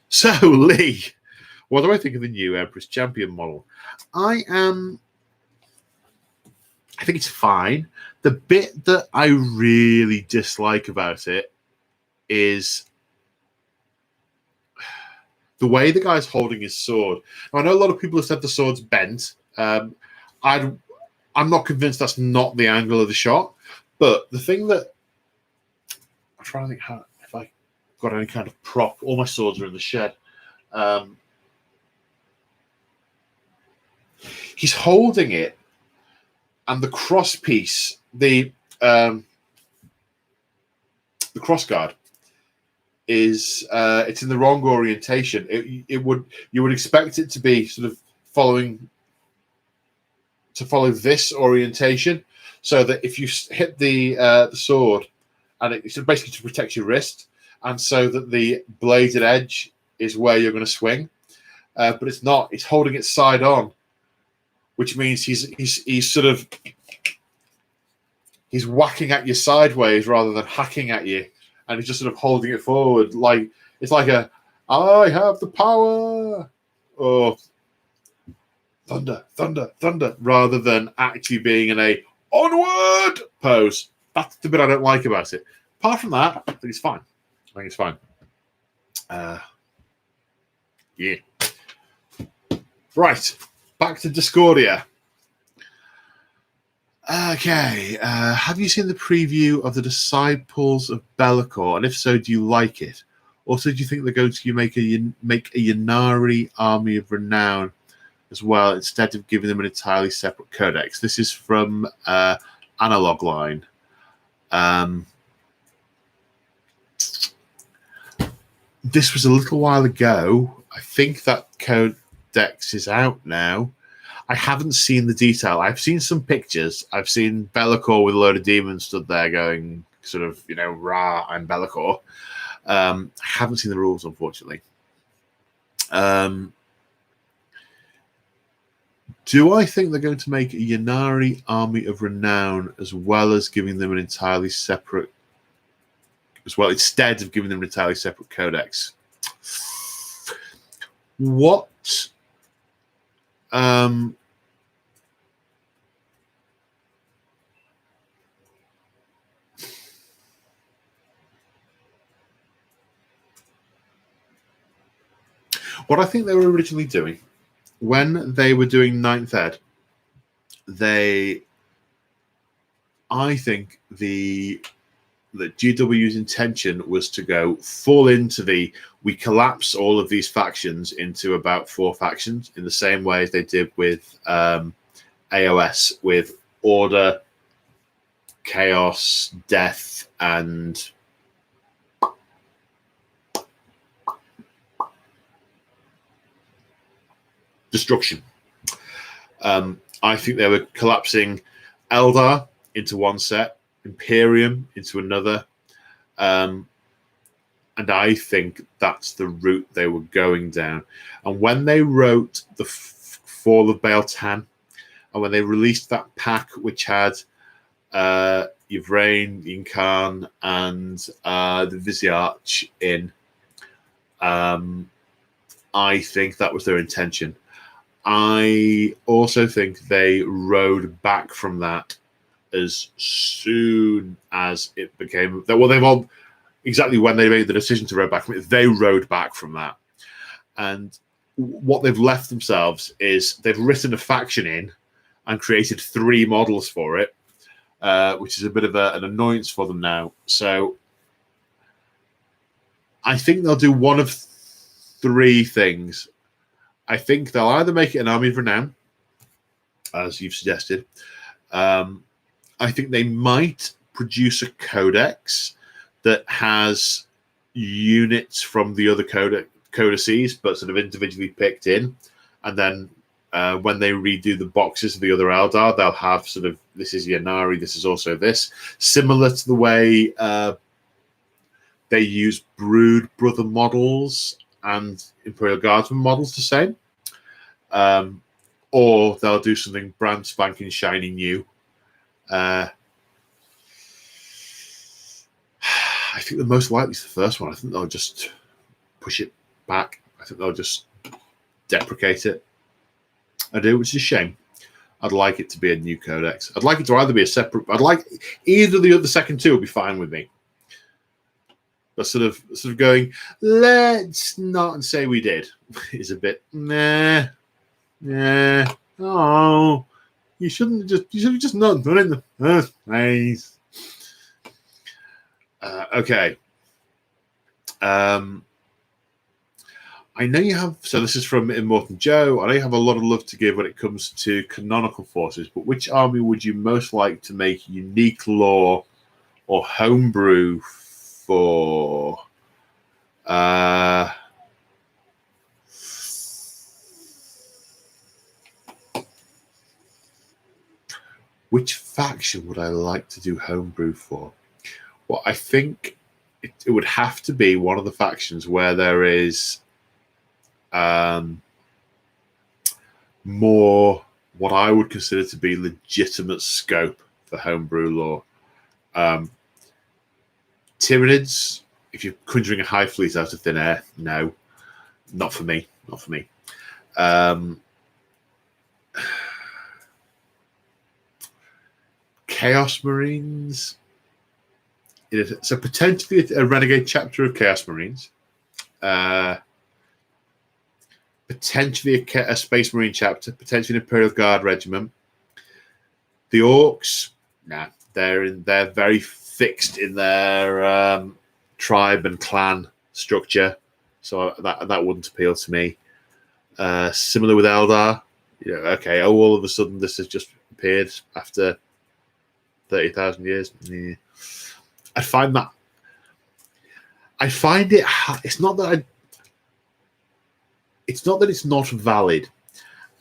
So, Lee, what do I think of the new Empress Champion model? I think it's fine. The bit that I really dislike about it is the way the guy's holding his sword. Now, I know a lot of people have said the sword's bent. I'm not convinced that's not the angle of the shot. But the thing that I'm trying to think how, if I got any kind of prop, all my swords are in the shed. He's holding it and the cross piece, the cross guard is it's in the wrong orientation. You would expect it to be sort of follow this orientation, so that if you hit the sword, and it's basically to protect your wrist, and so that the bladed edge is where you're going to swing, but it's not. It's holding it side on, which means he's sort of whacking at you sideways rather than hacking at you, and he's just sort of holding it forward like it's like a "I have the power" or thunder, thunder, thunder, rather than actually being in a onward pose. That's the bit I don't like about it. Apart from that, I think it's fine. Yeah. Right. Back to Discordia. Okay. Have you seen the preview of the Disciples of Be'lakor? And if so, do you like it? Also, do you think they're going to make a Ynnari army of renown as well, instead of giving them an entirely separate codex? This is from Analog Line. This was a little while ago. I think that codex is out now. I haven't seen the detail. I've seen some pictures. I've seen Be'lakor with a load of demons stood there going sort of, rah, I'm Be'lakor. I haven't seen the rules, unfortunately. Do I think they're going to make a Ynnari army of renown as well as giving them an entirely separate, instead of giving them an entirely separate codex? What what I think they were originally doing when they were doing Ninth Ed, I think the GW's intention was to go full into we collapse all of these factions into about 4 factions in the same way as they did with AOS, with Order, Chaos, Death, and Destruction. I think they were collapsing Eldar into one set, Imperium into another, and I think that's the route they were going down. And when they wrote the Fall of Baal-Tan, and when they released that pack which had Yvrain, Yinkan, and the Viziarch in, I think that was their intention. I also think they rode back from that as soon as it became... Well, they've all... Exactly when they made the decision to row back from it, they rode back from that. And what they've left themselves is they've written a faction in and created 3 models for it, which is a bit of an annoyance for them now. So I think they'll do one of 3 things. I think they'll either make it an army of renown, as you've suggested. I think they might produce a codex that has units from the other codices, but sort of individually picked in. And then when they redo the boxes of the other Eldar, they'll have sort of, this is Ynnari, this is also this. Similar to the way they use Brood Brother models and Imperial Guardsman models the same. Or they'll do something brand spanking shiny new. I think the most likely is the first one. I think they'll just push it back. I think they'll just deprecate it. I do, which is a shame. I'd like it to be a new codex. I'd like it to either be a separate... I'd like either the second 2 will be fine with me. But sort of going, let's not say we did, is a bit, nah. Oh, you should have just not done it in the first place. Okay. I know you have. So this is from Immortan Joe. I know you have a lot of love to give when it comes to canonical forces, but which army would you most like to make unique lore or homebrew for? Which faction would I like to do homebrew for? Well, I think it would have to be one of the factions where there is more what I would consider to be legitimate scope for homebrew lore. Tyranids, if you're conjuring a high fleet out of thin air, no, not for me. Not for me. Chaos Marines. So potentially a renegade chapter of Chaos Marines. Potentially a Space Marine chapter. Potentially an Imperial Guard regiment. The Orcs, nah, they're very fixed in their tribe and clan structure, so that wouldn't appeal to me. Similar with Eldar, okay. Oh, all of a sudden this has just appeared after 30,000 years. Yeah. I find it. It's not that it's not valid,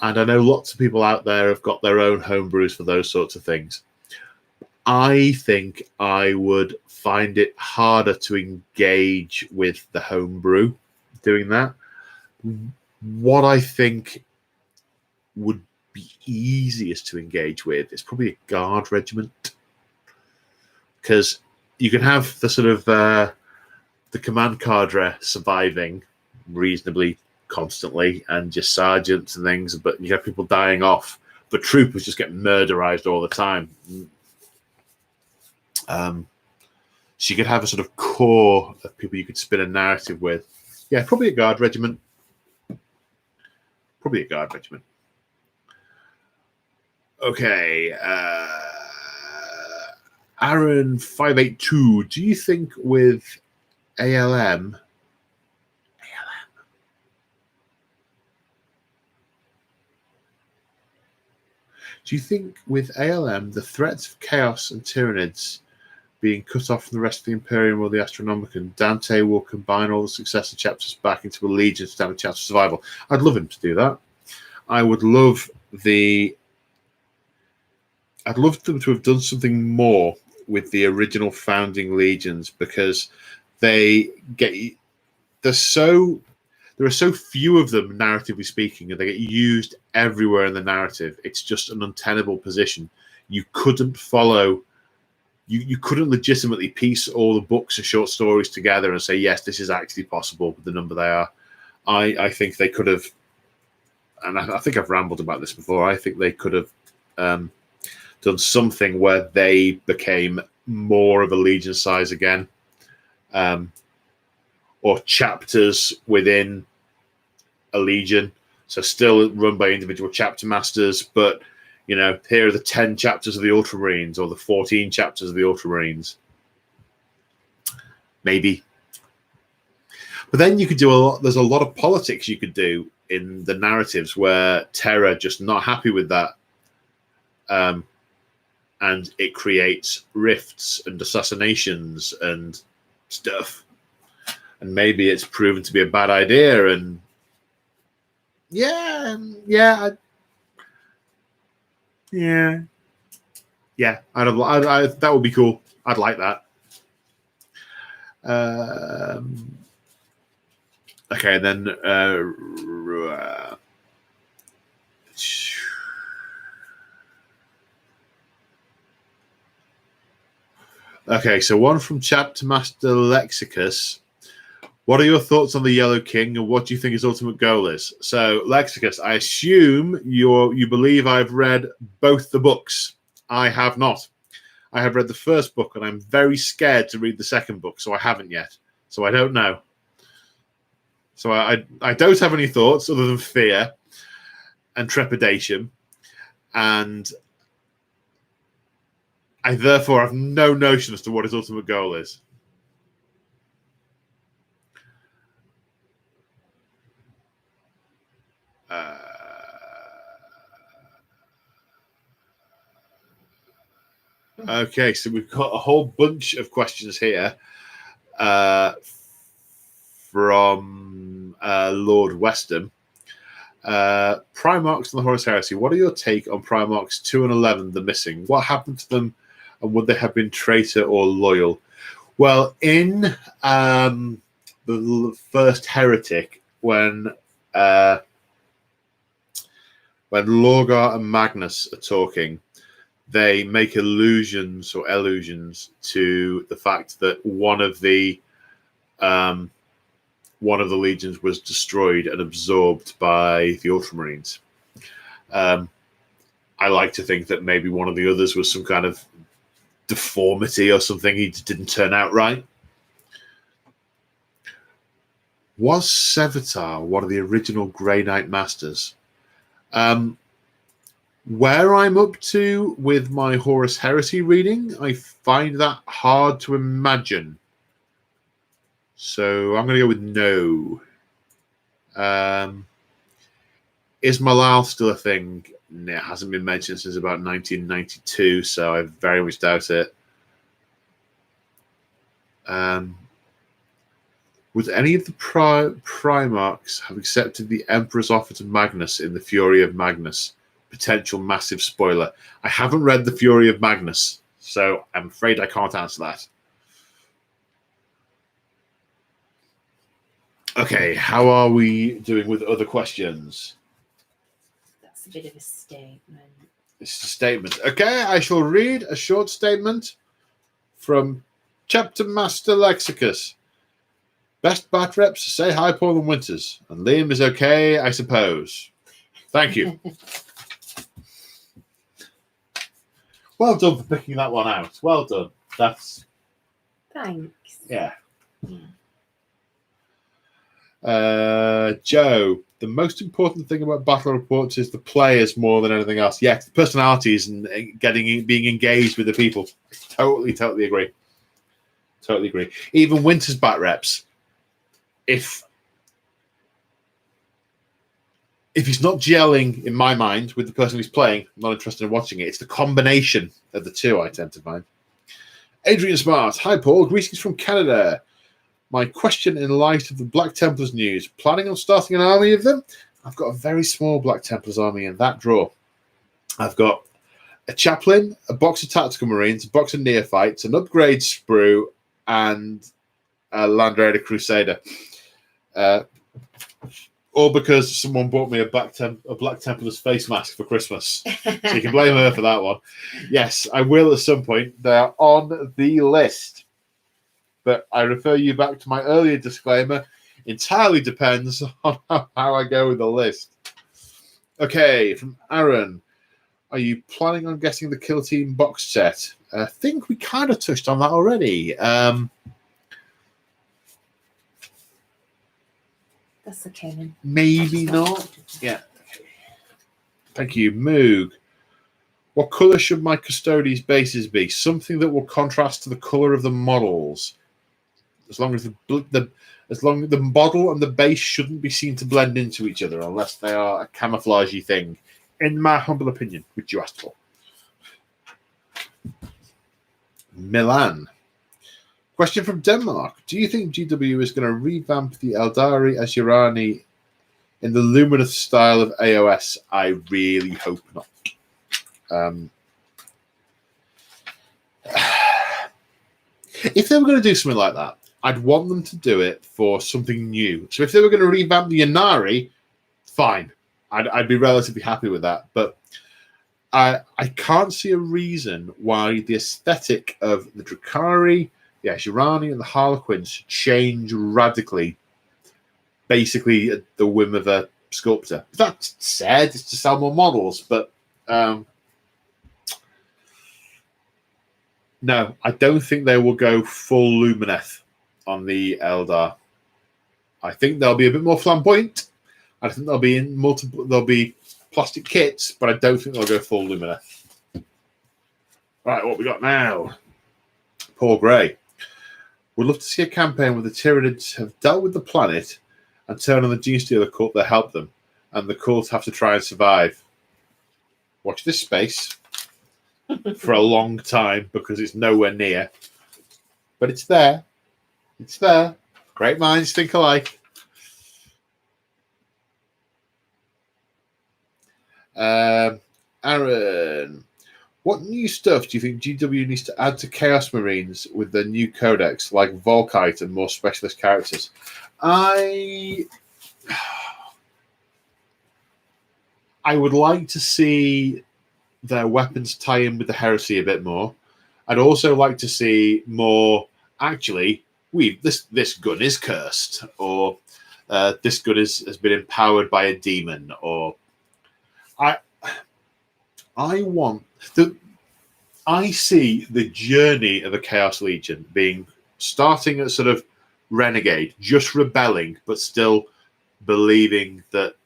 and I know lots of people out there have got their own homebrews for those sorts of things. I think I would find it harder to engage with the homebrew doing that. What I think would be easiest to engage with is probably a guard regiment, because you can have the sort of the command cadre surviving reasonably constantly and just sergeants and things, but you have people dying off, but troopers just get murderized all the time. So you could have a sort of core of people you could spin a narrative with. Yeah, probably a guard regiment. Probably a guard regiment. Okay. Aaron582, do you think with ALM... Do you think with ALM, the threats of chaos and Tyranids being cut off from the rest of the Imperium or the Astronomicon, Dante will combine all the successor chapters back into a legion to stand a chance of survival? I'd love him to do that. I would love them to have done something more with the original founding legions, because there are so few of them, narratively speaking, and they get used everywhere in the narrative. It's just an untenable position. You couldn't follow. You couldn't legitimately piece all the books and short stories together and say, yes, this is actually possible with the number they are. I think they could have, and I think I've rambled about this before, I think they could have done something where they became more of a legion size again, or chapters within a legion. So still run by individual chapter masters, but here are the 10 chapters of the Ultramarines or the 14 chapters of the Ultramarines. Maybe. But then you could do a lot. There's a lot of politics you could do in the narratives where Terra just not happy with that. And it creates rifts and assassinations and stuff. And maybe it's proven to be a bad idea. And yeah. That would be cool. I'd like that. Okay, then okay, so one from Chapter Master Lexicus. What are your thoughts on the Yellow King, and what do you think his ultimate goal is? So, Lexicus, I assume you believe I've read both the books. I have not. I have read the first book, and I'm very scared to read the second book, so I haven't yet. So I don't know. So I don't have any thoughts other than fear and trepidation, and I therefore have no notion as to what his ultimate goal is. Okay, so we've got a whole bunch of questions here from Lord Weston. Primarchs and the Horus Heresy. What are your take on Primarchs 2 and 11, the missing? What happened to them, and would they have been traitor or loyal? Well, in the first Heretic, when Lorgar and Magnus are talking, they make allusions to the fact that one of the legions was destroyed and absorbed by the Ultramarines. I like to think that maybe one of the others was some kind of deformity or something. He didn't turn out right. Was Sevatar one of the original Grey Knight Masters? Where I'm up to with my Horus Heresy reading, I find that hard to imagine. So I'm going to go with no. Is Malal still a thing? No, it hasn't been mentioned since about 1992, so I very much doubt it. Would any of the Primarchs have accepted the Emperor's offer to Magnus in the Fury of Magnus? Potential massive spoiler. I haven't read the Fury of Magnus, so I'm afraid I can't answer that. Okay, how are we doing with other questions? That's a bit of a statement. It's a statement. Okay, I shall read a short statement from Chapter Master Lexicus. Best bat reps, say hi, Paul and Winters. And Liam is okay, I suppose. Thank you. Well done for picking that one out. Well done. That's... Thanks. Yeah. Joe, the most important thing about battle reports is the players more than anything else. Yeah, the personalities and being engaged with the people. Totally agree. Totally agree. Even Winter's bat reps. If he's not gelling, in my mind, with the person he's playing, I'm not interested in watching it. It's the combination of the two I tend to find. Adrian Smart. Hi, Paul. Greetings from Canada. My question in light of the Black Templars news. Planning on starting an army of them? I've got a very small Black Templars army in that drawer. I've got a chaplain, a box of tactical marines, a box of neophytes, an upgrade sprue, and a Land Raider Crusader. All because someone bought me a Black Templar's face mask for Christmas. So you can blame her for that one. Yes, I will at some point. They're on the list. But I refer you back to my earlier disclaimer. Entirely depends on how I go with the list. Okay, from Aaron. Are you planning on getting the Kill Team box set? I think we kind of touched on that already. That's okay, then. Maybe not. Yeah. Thank you. Moog. What colour should my Custodes bases be? Something that will contrast to the colour of the models. As long as the model and the base shouldn't be seen to blend into each other unless they are a camouflagey thing, in my humble opinion, which you asked for. Milan. Question from Denmark. Do you think GW is going to revamp the Eldari Ashirani in the Luminous style of AOS? I really hope not. If they were going to do something like that, I'd want them to do it for something new. So if they were going to revamp the Inari, fine. I'd be relatively happy with that. But I can't see a reason why the aesthetic of the Drakari, the Ashirani, and the Harlequins should change radically, basically at the whim of a sculptor. That said, it's to sell more models, but no, I don't think they will go full Lumineth on the Eldar. I think they'll be a bit more flamboyant. I think they'll be in there'll be plastic kits, but I don't think they'll go full Lumineth. Right, what we got now? Paul Gray. Would love to see a campaign where the Tyranids have dealt with the planet and turn on the Genestealer cult that helped them, and the cult have to try and survive. Watch this space. for a long time because it's nowhere near. But it's there. It's there. Great minds think alike. Aaron, what new stuff do you think GW needs to add to Chaos Marines with the new Codex, like Volkite and more specialist characters? I would like to see their weapons tie in with the Heresy a bit more. I'd also like to see more. Actually, this gun is cursed, or this gun has been empowered by a demon, or I see the journey of a Chaos Legion being starting at sort of renegade, just rebelling, but still believing that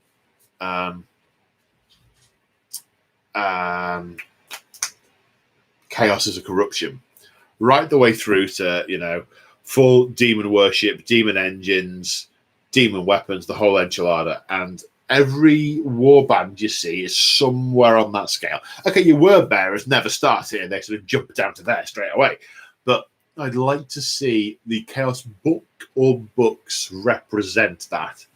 chaos is a corruption, right the way through to full demon worship, demon engines, demon weapons, the whole enchilada, and every warband you see is somewhere on that scale. Okay, your word bearers never start here; they sort of jump down to there straight away. But I'd like to see the Chaos book or books represent that.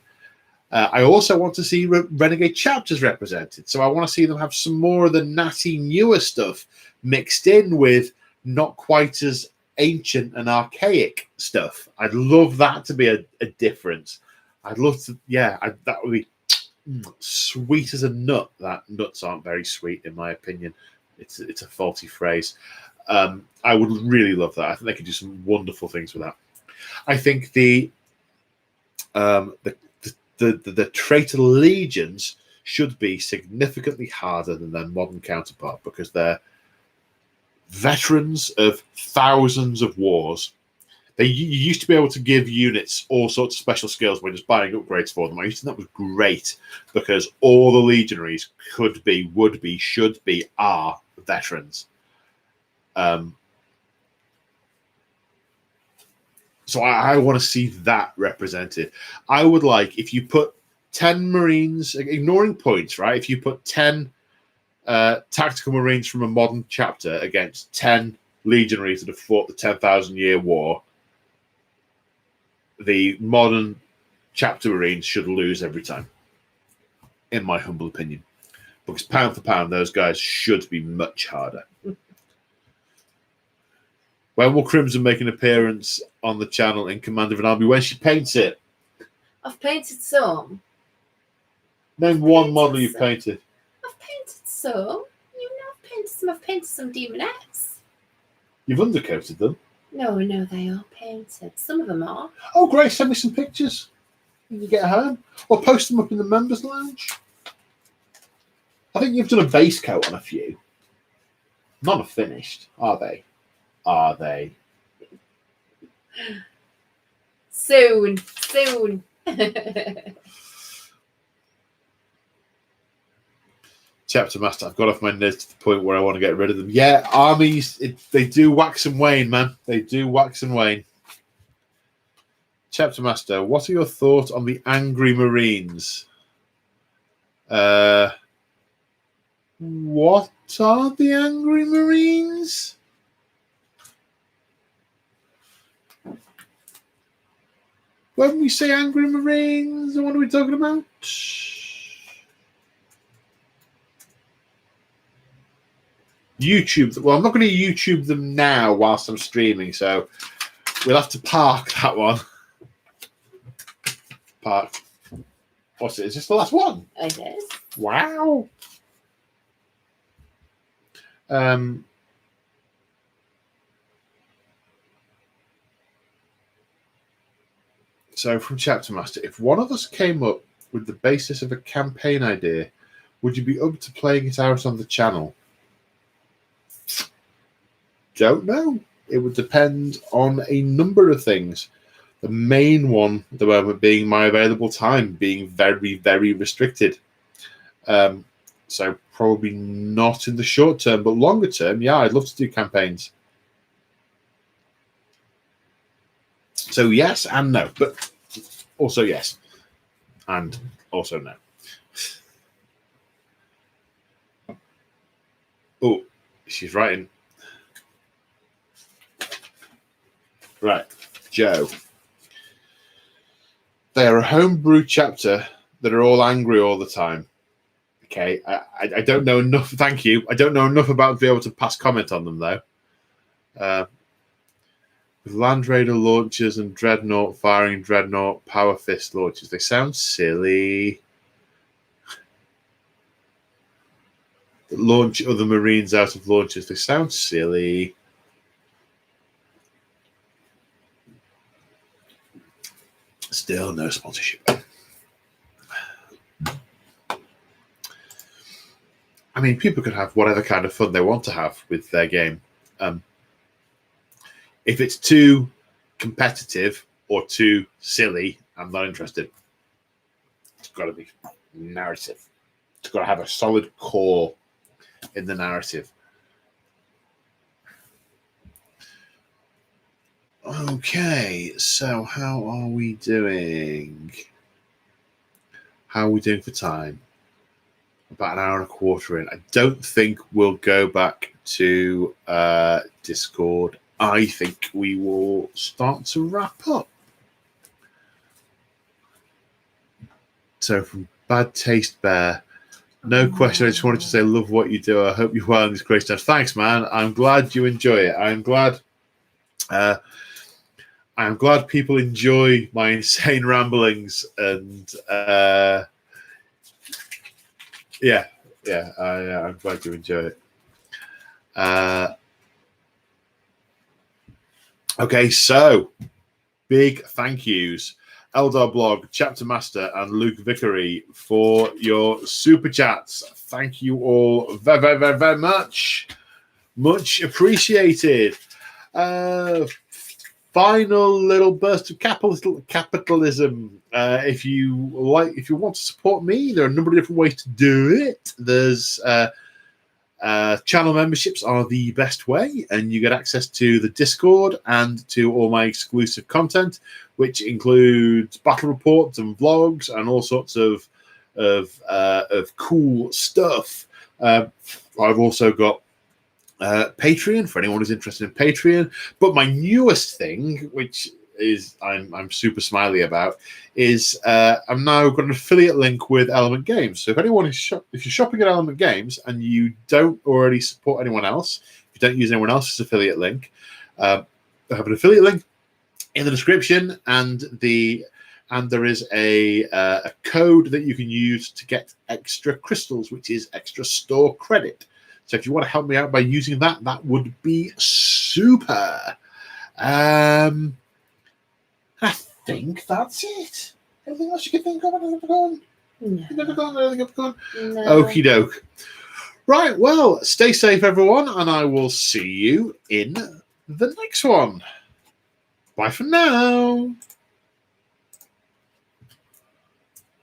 I also want to see Renegade chapters represented. So I want to see them have some more of the natty newer stuff mixed in with not quite as ancient and archaic stuff. I'd love that to be a difference. I'd love to, that would be sweet as a nut. That nuts aren't very sweet, in my opinion. It's a faulty phrase. I would really love that. I think they could do some wonderful things with that. I think the traitor legions should be significantly harder than their modern counterpart because they're veterans of thousands of wars. You used to be able to give units all sorts of special skills by just buying upgrades for them. I used to think that was great because all the legionaries could be, would be, should be, are veterans. So I want to see that represented. I would like, if you put 10 Marines, ignoring points, right? If you put 10 tactical Marines from a modern chapter against 10 legionaries that have fought the 10,000-year war, the modern chapter Marines should lose every time, in my humble opinion. Because pound for pound, those guys should be much harder. When will Crimson make an appearance on the channel in command of an army? When she paints it. I've painted some. Name one model you've painted. I've painted some. I've painted some. I've painted some demonettes. You've undercoated them. No, they are painted. Some of them are. Oh, great. Send me some pictures when you get home. Or post them up in the members' lounge. I think you've done a base coat on a few. None are finished, are they? Are they? Soon. Chapter Master, I've got off my nerves to the point where I want to get rid of them. Yeah, armies, they do wax and wane, man. They do wax and wane. Chapter Master, what are your thoughts on the Angry Marines? What are the Angry Marines? When we say Angry Marines, what are we talking about? YouTube. Well, I'm not going to YouTube them now whilst I'm streaming, so we'll have to park that one. Park. What's it? Is this the last one? It is. Wow. So from Chapter Master, if one of us came up with the basis of a campaign idea, would you be up to playing it out on the channel? Don't know. It would depend on a number of things. The main one at the moment being my available time being very, very restricted. So probably not in the short term, but longer term, yeah, I'd love to do campaigns. So yes and no, but also yes and also no. Oh, She's writing. Right, Joe. They are a homebrew chapter that are all angry all the time. Okay, I don't know enough. Thank you. I don't know enough about to be able to pass comment on them though. With Land Raider launchers and Dreadnought firing Dreadnought Power Fist launchers, they sound silly. Launch other Marines out of launchers, they sound silly. Still no sponsorship. I mean, people can have whatever kind of fun they want to have with their game. If it's too competitive or too silly, I'm not interested. It's got to be narrative. It's got to have a solid core in the narrative. Okay, so how are we doing? How are we doing for time? About an hour and a quarter in. I don't think we'll go back to Discord. I think we will start to wrap up. So from Bad Taste Bear, no question. I just wanted to say, love what you do. I hope you're well in this great stuff. Thanks, man. I'm glad you enjoy it. I'm glad people enjoy my insane ramblings, and I'm glad you enjoy it. Okay, so big thank yous, Eldar Blog, Chapter Master, and Luke Vickery for your super chats. Thank you all very, very, very, very much. Much appreciated. Final little burst of capitalism. If you want to support me, there are a number of different ways to do it. There's channel memberships are the best way, and you get access to the Discord and to all my exclusive content, which includes battle reports and vlogs and all sorts of cool stuff. I've also got Patreon for anyone who's interested in Patreon. But my newest thing, which is I'm super smiley about, is I'm now got an affiliate link with Element Games. So if anyone is if you're shopping at Element Games and you don't already support anyone else, if you don't use anyone else's affiliate link, I have an affiliate link in the description, and there is a code that you can use to get extra crystals, which is extra store credit. So if you want to help me out by using that, that would be super. I think that's it. Anything else you can think of? No. Okie doke. Right, well, stay safe, everyone, and I will see you in the next one. Bye for now.